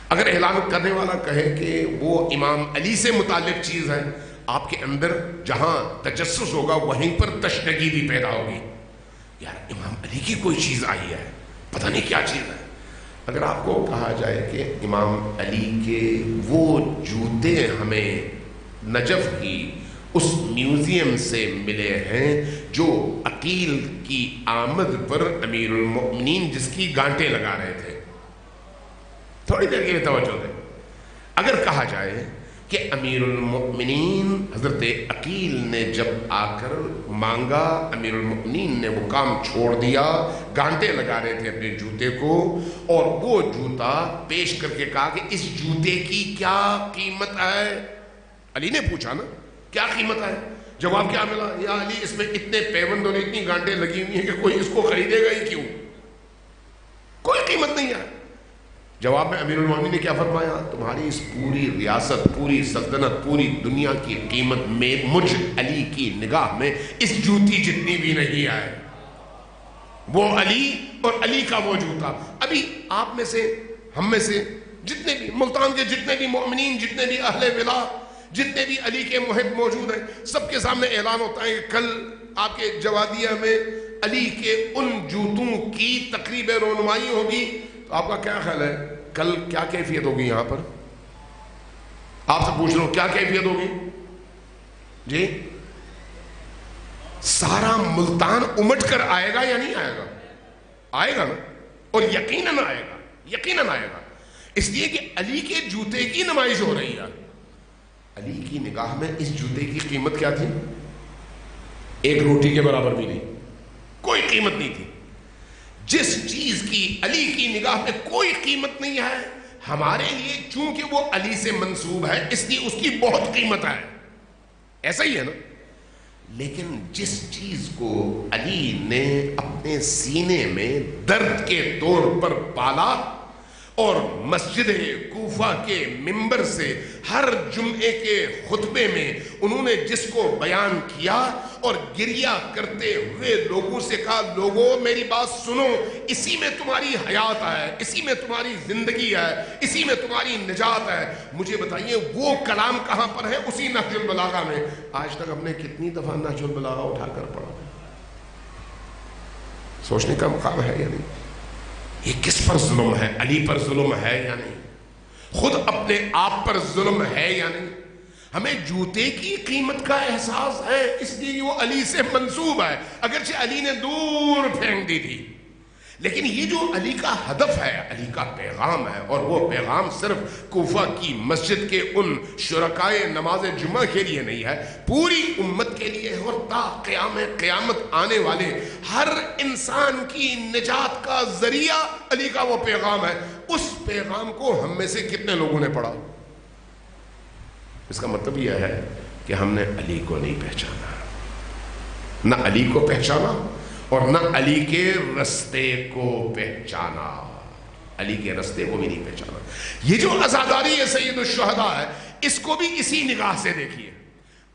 اگر اعلان کرنے والا کہے کہ وہ امام علی سے متعلق چیز ہے، آپ کے اندر جہاں تجسس ہوگا وہیں پر تشنگی بھی پیدا ہوگی، یار امام علی کی کوئی چیز آئی ہے، پتہ نہیں کیا چیز ہے۔ اگر آپ کو کہا جائے کہ امام علی کے وہ جوتے ہمیں نجف کی اس میوزیم سے ملے ہیں جو عقیل کی آمد پر امیر المؤمنین جس کی گانٹیں لگا رہے تھے، تھوڑی دیر کے لیے توجہ دیں۔ اگر کہا جائے کہ امیر المؤمنین حضرت عقیل نے جب آ کر مانگا، امیر المؤمنین نے وہ کام چھوڑ دیا، گانٹے لگا رہے تھے اپنے جوتے کو، اور وہ جوتا پیش کر کے کہا کہ اس جوتے کی کیا قیمت ہے؟ علی نے پوچھا نا کیا قیمت ہے؟ جواب کیا ملا؟ یا علی اس میں اتنے پیوند اور اتنی گانٹیں لگی ہوئی ہیں کہ کوئی اس کو خریدے گا ہی کیوں، کوئی قیمت نہیں ہے۔ جواب میں امیر المومنین نے کیا فرمایا؟ تمہاری اس پوری ریاست، پوری سلطنت، پوری دنیا کی قیمت میں مجھ علی کی نگاہ میں اس جوتی جتنی بھی نہیں ہے۔ وہ علی اور علی کا وہ جوتا۔ ابھی آپ میں سے، ہم میں سے جتنے بھی ملتان کے جتنے بھی مومنین، جتنے بھی اہل ولا، جتنے بھی علی کے محب موجود ہیں، سب کے سامنے اعلان ہوتا ہے کہ کل آپ کے جوادیہ میں علی کے ان جوتوں کی تقریب رونمائی ہوگی۔ تو آپ کا کیا خیال ہے کل کیا کیفیت ہوگی؟ یہاں پر آپ سے پوچھ رہا ہوں کیا کیفیت ہوگی جی؟ سارا ملتان امٹ کر آئے گا یا نہیں آئے گا؟ آئے گا نا، اور یقیناً آئے گا، یقیناً آئے گا، اس لیے کہ علی کے جوتے کی نمائش ہو رہی ہے۔ علی کی نگاہ میں اس جوتے کی قیمت کیا تھی؟ ایک روٹی کے برابر بھی نہیں، کوئی قیمت نہیں تھی۔ جس چیز کی علی کی نگاہ میں کوئی قیمت نہیں ہے، ہمارے لیے چونکہ وہ علی سے منسوب ہے اس لیے اس کی بہت قیمت ہے، ایسا ہی ہے نا۔ لیکن جس چیز کو علی نے اپنے سینے میں درد کے طور پر پالا اور مسجد کوفہ کے منبر سے ہر جمعے کے خطبے میں انہوں نے جس کو بیان کیا اور گریہ کرتے ہوئے لوگوں سے کہا لوگوں میری بات سنو، اسی میں تمہاری حیات ہے، اسی میں تمہاری زندگی ہے، اسی میں تمہاری نجات ہے، مجھے بتائیے وہ کلام کہاں پر ہے؟ اسی نہج البلاغہ میں۔ آج تک ہم نے کتنی دفعہ نہج البلاغہ اٹھا کر پڑھا؟ سوچنے کا مقام ہے یا نہیں؟ یہ کس پر ظلم ہے؟ علی پر ظلم ہے یا نہیں؟ خود اپنے آپ پر ظلم ہے یا نہیں؟ ہمیں جوتے کی قیمت کا احساس ہے، اس لیے وہ علی سے منسوب ہے، اگرچہ علی نے دور پھینک دی تھی، لیکن یہ جو علی کا ہدف ہے، علی کا پیغام ہے، اور وہ پیغام صرف کوفہ کی مسجد کے ان شرکائے نماز جمعہ کے لیے نہیں ہے، پوری امت کے لیے ہے، اور تا قیامت آنے والے ہر انسان کی نجات کا ذریعہ علی کا وہ پیغام ہے۔ اس پیغام کو ہم میں سے کتنے لوگوں نے پڑھا؟ اس کا مطلب یہ ہے کہ ہم نے علی کو نہیں پہچانا، نہ علی کو پہچانا اور نہ علی کے رستے کو پہچانا، علی کے رستے کو بھی نہیں پہچانا۔ یہ جو عزاداری ہے سید الشہداء ہے، اس کو بھی اسی نگاہ سے دیکھیے۔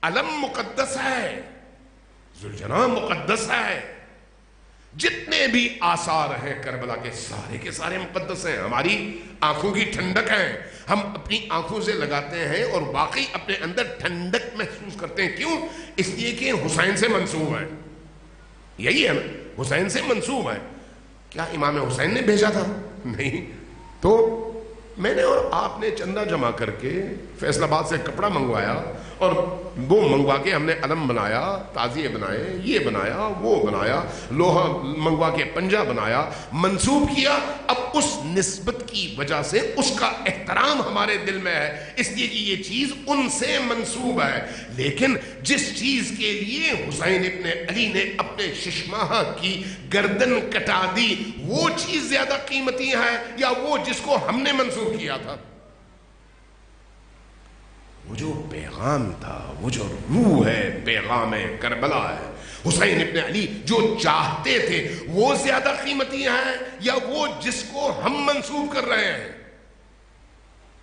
علم مقدس ہے، ذوالجناح مقدس ہے، جتنے بھی آثار ہیں کربلا کے سارے مقدس ہیں، ہماری آنکھوں کی ٹھنڈک ہیں، ہم اپنی آنکھوں سے لگاتے ہیں اور واقعی اپنے اندر ٹھنڈک محسوس کرتے ہیں۔ کیوں؟ اس لیے کہ حسین سے منسوب ہے، یہی ہے نا، حسین سے منسوب ہے۔ کیا امام حسین نے بھیجا تھا؟ نہیں۔ تو میں نے اور آپ نے چندہ جمع کر کے فیصل آباد سے کپڑا منگوایا اور وہ منگوا کے ہم نے علم بنایا، تعزیے بنائے، یہ بنایا، وہ بنایا، لوہا منگوا کے پنجہ بنایا، منسوب کیا۔ اب اس نسبت کی وجہ سے اس کا احترام ہمارے دل میں ہے، اس لیے کہ یہ چیز ان سے منسوب ہے۔ لیکن جس چیز کے لیے حسین ابن علی نے اپنے ششماہ کی گردن کٹا دی، وہ چیز زیادہ قیمتی ہے یا وہ جس کو ہم نے منسوب کیا تھا؟ وہ جو پیغام تھا، وہ جو روح ہے، پیغام کربلا ہے، حسین ابن علی جو چاہتے تھے، وہ زیادہ قیمتی ہے یا وہ جس کو ہم منسوب کر رہے ہیں؟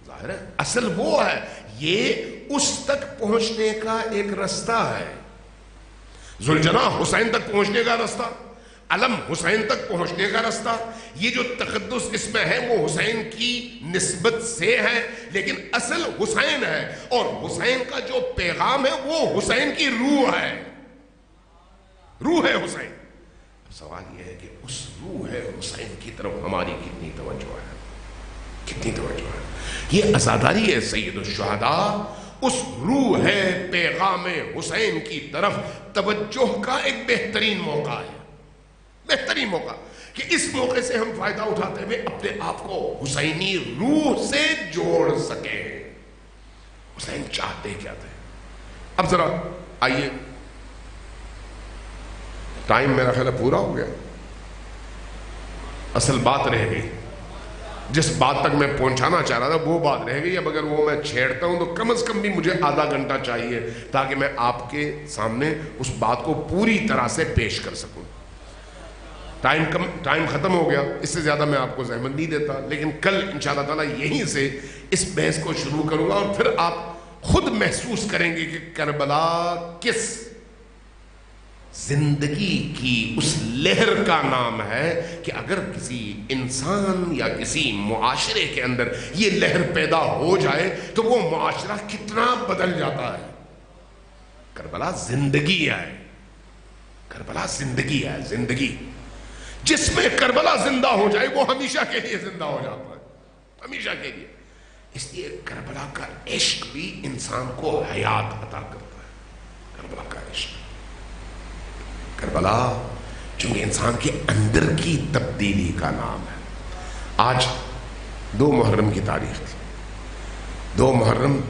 ظاہر ہے اصل وہ ہے، یہ اس تک پہنچنے کا ایک رستہ ہے، ذوالجناح حسین تک پہنچنے کا رستہ، علم حسین تک پہنچنے کا رستہ۔ یہ جو تقدس اس میں ہے وہ حسین کی نسبت سے ہے، لیکن اصل حسین ہے، اور حسین کا جو پیغام ہے وہ حسین کی روح ہے، روح ہے حسین۔ سوال یہ ہے کہ اس روح ہے حسین کی طرف ہماری کتنی توجہ ہے، کتنی توجہ ہے؟ یہ عزاداری ہے سید الشہداء، اس روح ہے پیغام حسین کی طرف توجہ کا ایک بہترین موقع ہے، بہترین موقع کہ اس موقع سے ہم فائدہ اٹھاتے ہوئے اپنے آپ کو حسینی روح سے جوڑ سکیں۔ حسین چاہتے کیا تھے؟ اب ذرا آئیے، ٹائم میرا خیال ہے پورا ہو گیا، اصل بات رہ گئی، جس بات تک میں پہنچانا چاہ رہا تھا وہ بات رہ گئی۔ اب اگر وہ میں چھیڑتا ہوں تو کم از کم بھی مجھے آدھا گھنٹہ چاہیے تاکہ میں آپ کے سامنے اس بات کو پوری طرح سے پیش کر سکوں۔ ٹائم ختم ہو گیا، اس سے زیادہ میں آپ کو زحمت نہیں دیتا، لیکن کل انشاءاللہ تعالیٰ یہیں سے اس بحث کو شروع کروں گا، اور پھر آپ خود محسوس کریں گے کہ کربلا کس زندگی کی اس لہر کا نام ہے کہ اگر کسی انسان یا کسی معاشرے کے اندر یہ لہر پیدا ہو جائے تو وہ معاشرہ کتنا بدل جاتا ہے۔ کربلا زندگی ہے، کربلا زندگی ہے، زندگی جس میں کربلا زندہ ہو جائے وہ ہمیشہ کے لیے زندہ ہو جاتا ہے، ہمیشہ کے لیے۔ اس لیے کربلا کا عشق بھی انسان کو حیات عطا کرتا ہے، کربلا کا عشق، کربلا چونکہ انسان کے اندر کی تبدیلی کا نام ہے۔ آج 2 محرم کی تاریخ تھی، 2 محرم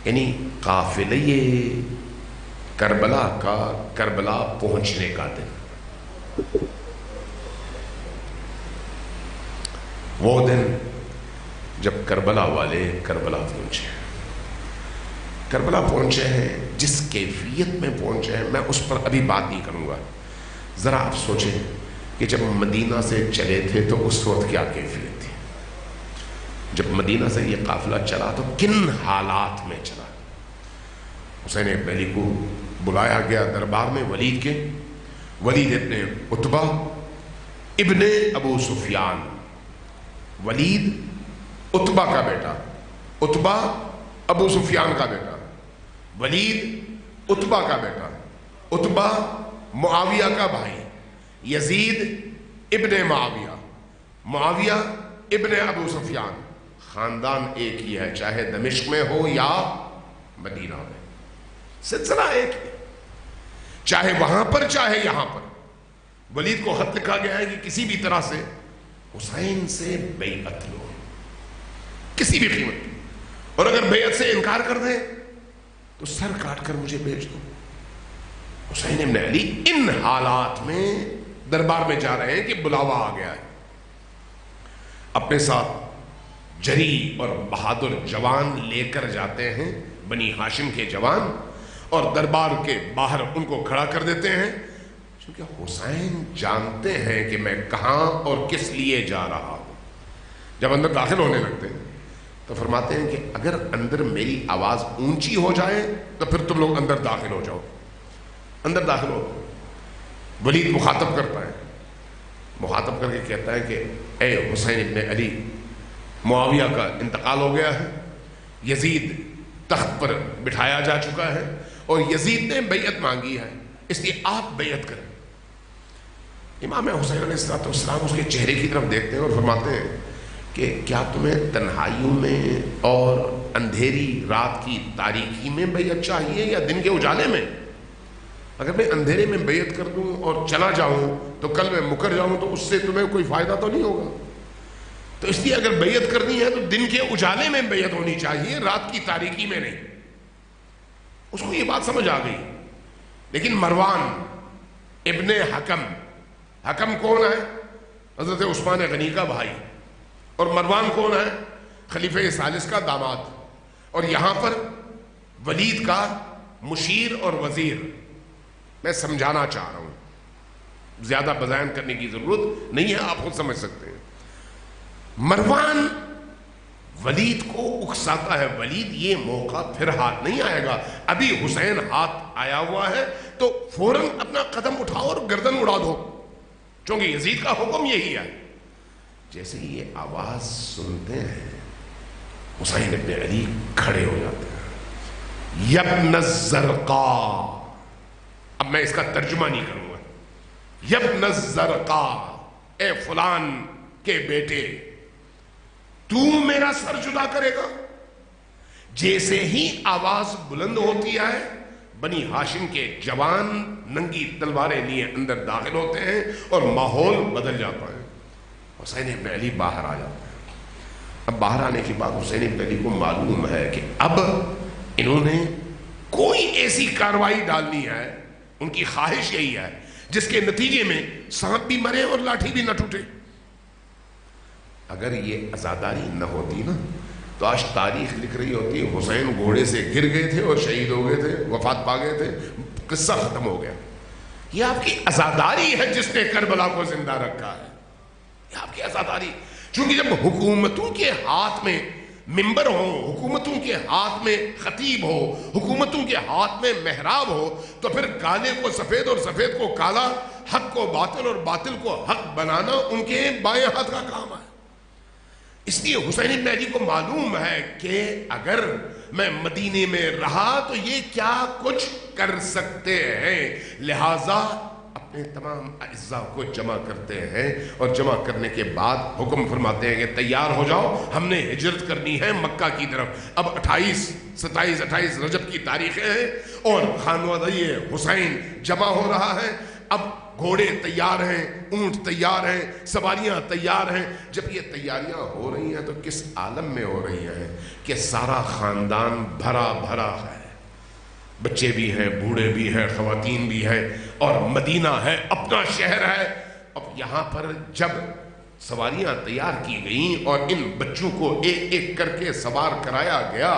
یعنی قافلے کربلا کا کربلا پہنچنے کا دن۔ وہ دن جب کربلا والے کربلا پہنچے، کربلا پہنچے ہیں، جس کیفیت میں پہنچے ہیں میں اس پر ابھی بات نہیں کروں گا۔ ذرا آپ سوچیں کہ جب مدینہ سے چلے تھے تو اس وقت کیا کیفیت تھی، جب مدینہ سے یہ قافلہ چلا تو کن حالات میں چلا؟ حسین ابن علی کو بلایا گیا دربار میں ولید کے، ولید ابن عتبہ ابن ابو سفیان، ولید عتبہ کا بیٹا، عتبہ ابو سفیان کا بیٹا، ولید عتبہ کا بیٹا، عتبہ معاویہ کا بھائی، یزید ابن معاویہ، معاویہ ابن ابو سفیان، خاندان ایک ہی ہے، چاہے دمشق میں ہو یا مدینہ میں، سلسلہ ایک ہی، چاہے وہاں پر چاہے یہاں پر۔ ولید کو خط لکھا گیا ہے کہ کسی بھی طرح سے حسین سے بیعت لو، کسی بھی قیمت پہ، اور اگر بیعت سے انکار کر دیں تو سر کاٹ کر مجھے بھیج دو۔ حسین ابن علی ان حالات میں دربار میں جا رہے ہیں کہ بلاوا آ گیا ہے، اپنے ساتھ جری اور بہادر جوان لے کر جاتے ہیں، بنی ہاشم کے جوان، اور دربار کے باہر ان کو کھڑا کر دیتے ہیں، کیونکہ حسین جانتے ہیں کہ میں کہاں اور کس لیے جا رہا ہوں۔ جب اندر داخل ہونے لگتے ہیں تو فرماتے ہیں کہ اگر اندر میری آواز اونچی ہو جائے تو پھر تم لوگ اندر داخل ہو جاؤ، اندر داخل ہو۔ ولید مخاطب کرتا ہے، مخاطب کر کے کہتا ہے کہ اے حسین ابن علی، معاویہ کا انتقال ہو گیا ہے، یزید تخت پر بٹھایا جا چکا ہے، اور یزید نے بیعت مانگی ہے، اس لیے آپ بیعت کریں۔ امام حسین علیہ السلام اس کے چہرے کی طرف دیکھتے ہیں اور فرماتے ہیں کہ کیا تمہیں تنہائیوں میں اور اندھیری رات کی تاریکی میں بیعت چاہیے یا دن کے اجالے میں؟ اگر میں اندھیرے میں بیعت کر دوں اور چلا جاؤں تو کل میں مکر جاؤں تو اس سے تمہیں کوئی فائدہ تو نہیں ہوگا، تو اس لیے اگر بیعت کرنی ہے تو دن کے اجالے میں بیعت ہونی چاہیے، رات کی تاریکی میں نہیں۔ اس کو یہ بات سمجھ آ گئی۔ لیکن مروان ابن حکم، حکم کون ہے؟ حضرت عثمان غنی کا بھائی، اور مروان کون ہے؟ خلیفہ ثالث کا داماد، اور یہاں پر ولید کا مشیر اور وزیر۔ میں سمجھانا چاہ رہا ہوں، زیادہ بیان کرنے کی ضرورت نہیں ہے، آپ خود سمجھ سکتے ہیں۔ مروان ولید کو اکساتا ہے، ولید یہ موقع پھر ہاتھ نہیں آئے گا، ابھی حسین ہاتھ آیا ہوا ہے تو فوراً اپنا قدم اٹھاؤ اور گردن اڑا دو، چونکہ یزید کا حکم یہی ہے۔ جیسے ہی یہ آواز سنتے ہیں حسین ابن علی کھڑے ہو جاتے ہیں، یبن الزرقاء، اب میں اس کا ترجمہ نہیں کروں گا، یبن الزرقاء، اے فلان کے بیٹے، تو میرا سر جدا کرے گا؟ جیسے ہی آواز بلند ہوتی ہے بنی ہاشم کے جوان ننگی تلواریں لیے اندر داخل ہوتے ہیں اور ماحول بدل جاتا ہے۔ حسین ابن علی باہر آ جاتے ہیں۔ اب باہر آنے کے بعد حسین ابن علی کو معلوم ہے کہ اب انہوں نے کوئی ایسی کارروائی ڈالنی ہے، ان کی خواہش یہی ہے جس کے نتیجے میں سانپ بھی مرے اور لاٹھی بھی نہ ٹوٹے۔ اگر یہ عزاداری نہ ہوتی نا تو آج تاریخ لکھ رہی ہوتی حسین گھوڑے سے گر گئے تھے اور شہید ہو گئے تھے، وفات پا گئے تھے، قصہ ختم ہو گیا۔ یہ آپ کی عزاداری ہے جس نے کربلا کو زندہ رکھا ہے، یہ آپ کی عزاداری۔ چونکہ جب حکومتوں کے ہاتھ میں ممبر ہو، حکومتوں کے ہاتھ میں خطیب ہو، حکومتوں کے ہاتھ میں محراب ہو، تو پھر کالے کو سفید اور سفید کو کالا، حق کو باطل اور باطل کو حق بنانا ان کے بائیں ہاتھ کا کام ہے۔ اس لیے حسین ابن علی کو معلوم ہے کہ اگر میں مدینے میں رہا تو یہ کیا کچھ کر سکتے ہیں، لہذا اپنے تمام اعزاء کو جمع کرتے ہیں، اور جمع کرنے کے بعد حکم فرماتے ہیں کہ تیار ہو جاؤ، ہم نے ہجرت کرنی ہے مکہ کی طرف۔ اب 27-28 رجب کی تاریخیں ہیں اور خانوادہ حسین جمع ہو رہا ہے۔ اب گھوڑے تیار ہیں، اونٹ تیار ہیں، سواریاں تیار ہیں۔ جب یہ تیاریاں ہو رہی ہیں تو کس عالم میں ہو رہی ہیں کہ سارا خاندان بھرا بھرا ہے، بچے بھی ہیں، بوڑھے بھی ہیں، خواتین بھی ہیں، اور مدینہ ہے، اپنا شہر ہے۔ اب یہاں پر جب سواریاں تیار کی گئیں اور ان بچوں کو ایک ایک کر کے سوار کرایا گیا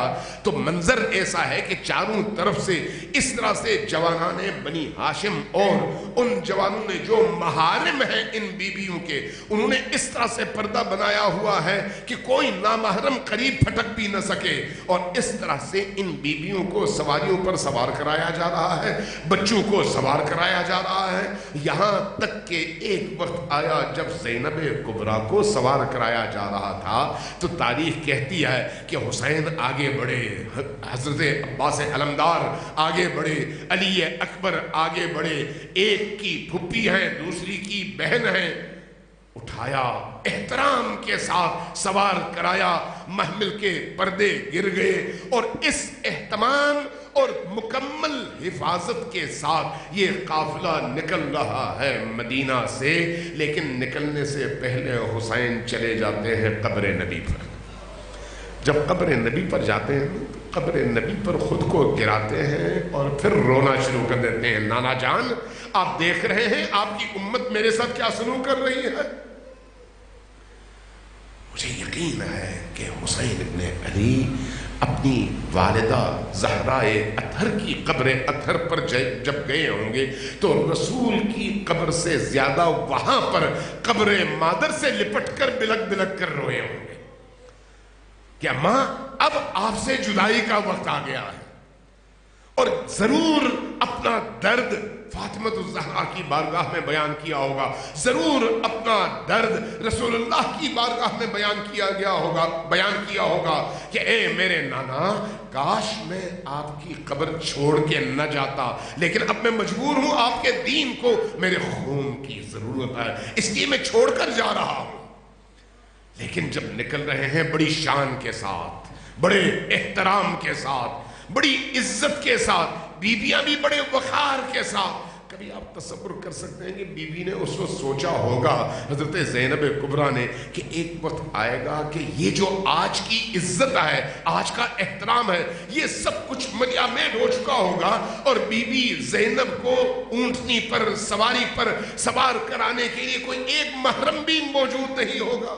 تو منظر ایسا ہے کہ چاروں طرف سے اس طرح سے جوانان بنی ہاشم اور ان جوانوں نے جو محارم ہیں ان بیویوں کے، انہوں نے اس طرح سے پردہ بنایا ہوا ہے کہ کوئی نامحرم قریب پھٹک بھی نہ سکے، اور اس طرح سے ان بیویوں کو سواریوں پر سوار کرایا جا رہا ہے، بچوں کو سوار کرایا جا رہا ہے، یہاں تک کہ ایک وقت آیا جب زینب کبریٰ کو سوار کرایا جا رہا تھا تو تاریخ کہتی ہے کہ حسین آگے بڑھے، حضرت عباس علمدار آگے بڑھے، علی اکبر آگے بڑھے، ایک کی پھپھی ہے دوسری کی بہن ہے، اٹھایا احترام کے ساتھ سوار کرایا، محمل کے پردے گر گئے، اور اس اہتمام اور مکمل حفاظت کے ساتھ یہ قافلہ نکل رہا ہے مدینہ سے، لیکن نکلنے سے پہلے حسین چلے جاتے ہیں قبر نبی پر۔ جب قبر نبی پر جاتے ہیں قبر نبی پر خود کو گراتے ہیں اور پھر رونا شروع کر دیتے ہیں، نانا جان آپ دیکھ رہے ہیں آپ کی امت میرے ساتھ کیا سلوک کر رہی ہے؟ مجھے یقین ہے کہ حسین ابن علی اپنی والدہ زہراء اطہر کی قبر اطہر پر جب گئے ہوں گے تو رسول کی قبر سے زیادہ وہاں پر قبر مادر سے لپٹ کر بلک بلک کر روئے ہوں گے کہ ماں اب آپ سے جدائی کا وقت آ گیا ہے، اور ضرور اپنا درد فاطمہ الزہرا کی بارگاہ میں بیان کیا ہوگا، ضرور اپنا درد رسول اللہ کی بارگاہ میں بیان کیا ہوگا کہ اے میرے نانا، کاش میں آپ کی قبر چھوڑ کے نہ جاتا، لیکن اب میں مجبور ہوں، آپ کے دین کو میرے خون کی ضرورت ہے، اس لیے میں چھوڑ کر جا رہا ہوں۔ لیکن جب نکل رہے ہیں بڑی شان کے ساتھ، بڑے احترام کے ساتھ، بڑی عزت کے ساتھ، بیویاں بھی بڑے وقار کے ساتھ، کبھی آپ تصور کر سکتے ہیں کہ بیوی نے اس وقت سوچا ہوگا حضرت زینب کبریٰ نے کہ ایک وقت آئے گا کہ یہ جو آج کی عزت ہے، آج کا احترام ہے، یہ سب کچھ ملیا میں ہو چکا ہوگا، اور بیوی زینب کو اونٹنی پر سواری پر سوار کرانے کے لیے کوئی ایک محرم بھی موجود نہیں ہوگا۔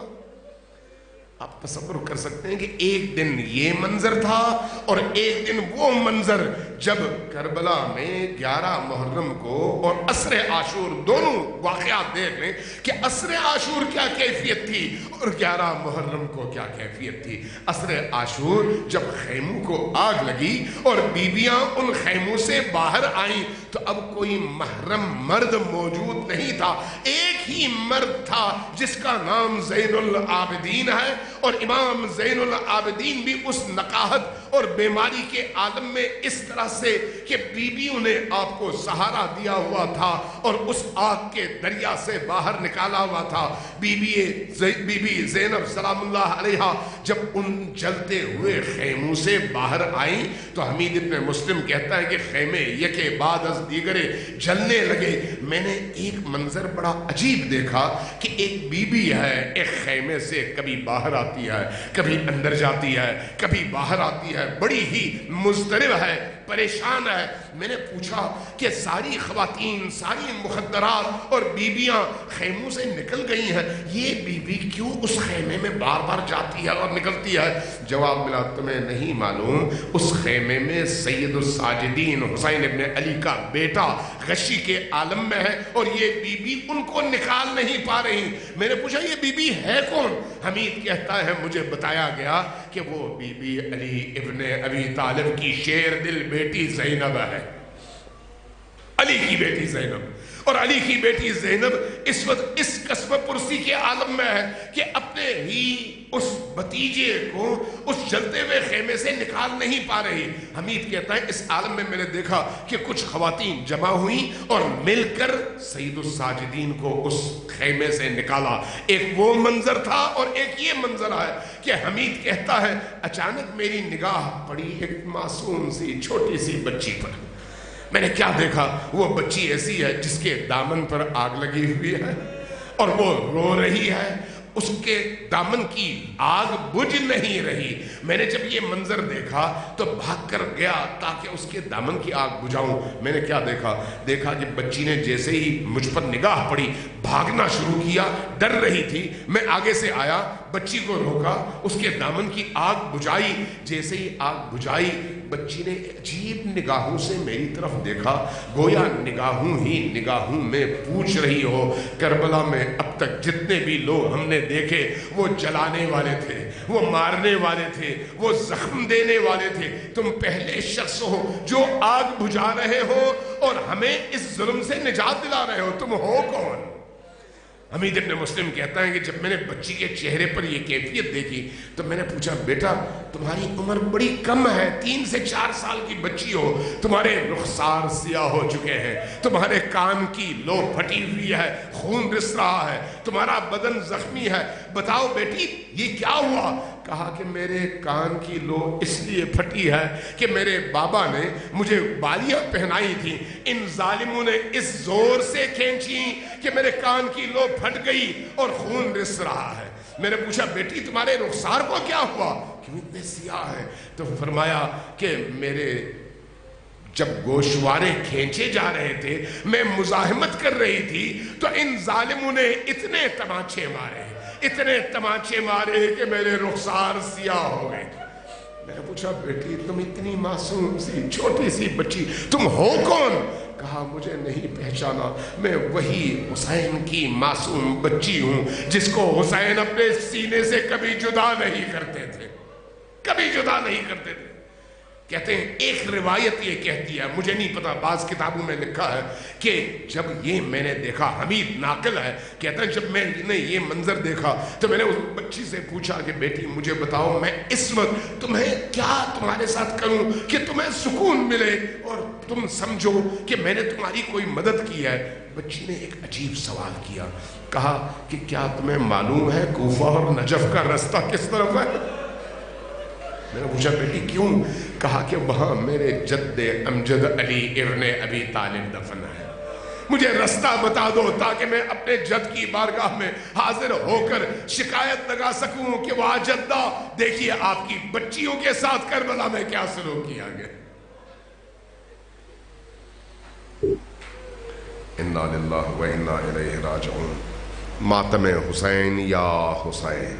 آپ تصور کر سکتے ہیں کہ ایک دن یہ منظر تھا اور ایک دن وہ منظر جب کربلا میں 11 محرم کو اور عصر عاشور دونوں واقعات دیکھ لیں کہ عصر عاشور کیا کیفیت تھی اور 11 محرم کو کیا کیفیت تھی۔ عصر عاشور جب خیموں کو آگ لگی اور بیویاں ان خیموں سے باہر آئیں تو اب کوئی محرم مرد موجود نہیں تھا، ایک ہی مرد تھا جس کا نام زین العابدین ہے، اور امام زین العابدین بھی اس نقاہت اور بیماری کے عالم میں اس طرح سے کہ بیویوں نے آپ کو سہارا دیا ہوا تھا اور اس آگ کے دریا سے باہر نکالا ہوا تھا۔ بی بی زینب سلام اللہ علیہا جب ان جلتے ہوئے خیموں سے باہر آئیں تو حمید ابن مسلم کہتا ہے کہ خیمے یکے بعد از دیگرے جلنے لگے۔ میں نے ایک منظر بڑا عجیب دیکھا کہ ایک بی بی ہے، ایک خیمے سے کبھی باہر آتی ہے، کبھی اندر جاتی ہے، کبھی باہر آتی ہے، بڑی ہی مضطرب ہے، پریشان ہے۔ میں نے پوچھا کہ ساری خواتین، ساری مخدرات اور بیویاں خیموں سے نکل گئی ہیں، یہ بیوی کیوں اس خیمے میں بار بار جاتی ہے اور نکلتی ہے؟ جواب ملا تمہیں نہیں معلوم، اس خیمے میں سید الساجدین حسین ابن علی کا بیٹا غشی کے عالم میں ہے اور یہ بیوی ان کو نکال نہیں پا رہی۔ میں نے پوچھا یہ بیوی ہے کون؟ حمید کہتا ہے مجھے بتایا گیا کہ وہ بی بی علی ابن ابی طالب کی شیر دل بیٹی زینب ہے، علی کی بیٹی زینب، اور علی کی بیٹی زینب اس وقت اس قصب پرسی کے عالم میں ہے کہ اپنے ہی اس بھتیجے کو اس جلتے ہوئے خیمے سے نکال نہیں پا رہی۔ حمید کہتا ہے اس عالم میں میں نے دیکھا کہ کچھ خواتین جمع ہوئیں اور مل کر سید الساجدین کو اس خیمے سے نکالا۔ ایک وہ منظر تھا اور ایک یہ منظر ہے کہ حمید کہتا ہے اچانک میری نگاہ پڑی ایک معصوم سی چھوٹی سی بچی پر۔ میں نے کیا دیکھا؟ وہ بچی ایسی ہے جس کے دامن پر آگ لگی ہوئی ہے اور وہ رو رہی ہے اس کے دامن کی آگ بجھ نہیں رہی۔ میں نے جب یہ منظر دیکھا تو بھاگ کر گیا تاکہ اس کے دامن کی آگ بجھاؤں۔ میں نے کیا دیکھا کہ بچی نے جیسے ہی مجھ پر نگاہ پڑی بھاگنا شروع کیا، ڈر رہی تھی۔ میں آگے سے آیا، بچی کو روکا، اس کے دامن کی آگ بجھائی۔ جیسے ہی آگ بجھائی، بچی نے عجیب نگاہوں سے میری طرف دیکھا، گویا نگاہوں ہی نگاہوں میں پوچھ رہی ہو، کربلا میں اب تک جتنے بھی لوگ ہم نے دیکھے وہ جلانے والے تھے، وہ مارنے والے تھے، وہ زخم دینے والے تھے، تم پہلے شخص ہو جو آگ بجھا رہے ہو اور ہمیں اس ظلم سے نجات دلا رہے ہو، تم ہو کون؟ حمید ابن مسلم کہتا ہے کہ جب میں نے بچی کے چہرے پر یہ کیفیت دیکھی تو میں نے پوچھا، بیٹا تمہاری عمر بڑی کم ہے، 3 سے 4 سال کی بچی ہو، تمہارے رخسار سیاہ ہو چکے ہیں، تمہارے کان کی لو پھٹی ہوئی ہے، خون رس رہا ہے، تمہارا بدن زخمی ہے، بتاؤ بیٹی یہ کیا ہوا؟ کہا کہ میرے کان کی لو اس لیے پھٹی ہے کہ میرے بابا نے مجھے بالیاں پہنائی تھی، ان ظالموں نے اس زور سے کھینچی کہ میرے کان کی لو پھٹ گئی اور خون رس رہا ہے۔ میں نے پوچھا، بیٹی تمہارے رخسار کو کیا ہوا، کیوں اتنے سیاہ ہے؟ تو فرمایا کہ میرے جب گوشوارے کھینچے جا رہے تھے، میں مزاحمت کر رہی تھی تو ان ظالموں نے اتنے تماچے مارے کہ میرے رخسار سیاہ ہو گئے۔ میں نے پوچھا، بیٹی تم اتنی معصوم سی چھوٹی سی بچی، تم ہو کون؟ کہا مجھے نہیں پہچانا، میں وہی حسین کی معصوم بچی ہوں جس کو حسین اپنے سینے سے کبھی جدا نہیں کرتے تھے، کبھی جدا نہیں کرتے تھے۔ کہتے ہیں ایک روایت یہ کہتی ہے، مجھے نہیں پتا، بعض کتابوں میں لکھا ہے کہ جب یہ میں نے دیکھا، حمید ناقل ہے، کہتا ہے جب میں نے یہ منظر دیکھا تو میں نے اس بچی سے پوچھا کہ بیٹی مجھے بتاؤ میں اس وقت تمہارے ساتھ کروں کہ تمہیں سکون ملے اور تم سمجھو کہ میں نے تمہاری کوئی مدد کی ہے۔ بچی نے ایک عجیب سوال کیا، کہا کہ کیا تمہیں معلوم ہے کوفہ اور نجف کا رستہ کس طرف ہے؟ میں نے پوچھا بیٹی کیوں؟ کہا کہ وہاں میرے جد امجد علی ابن ابی طالب دفن ہے، مجھے رستہ بتا دو تاکہ میں اپنے جد کی بارگاہ میں حاضر ہو کر شکایت لگا سکوں کہ واہ جدہ دیکھیے آپ کی بچیوں کے ساتھ کربلا میں کیا سلوک کیا گیا۔ انا للہ و انا الیہ راجعون۔ ماتم حسین یا حسین۔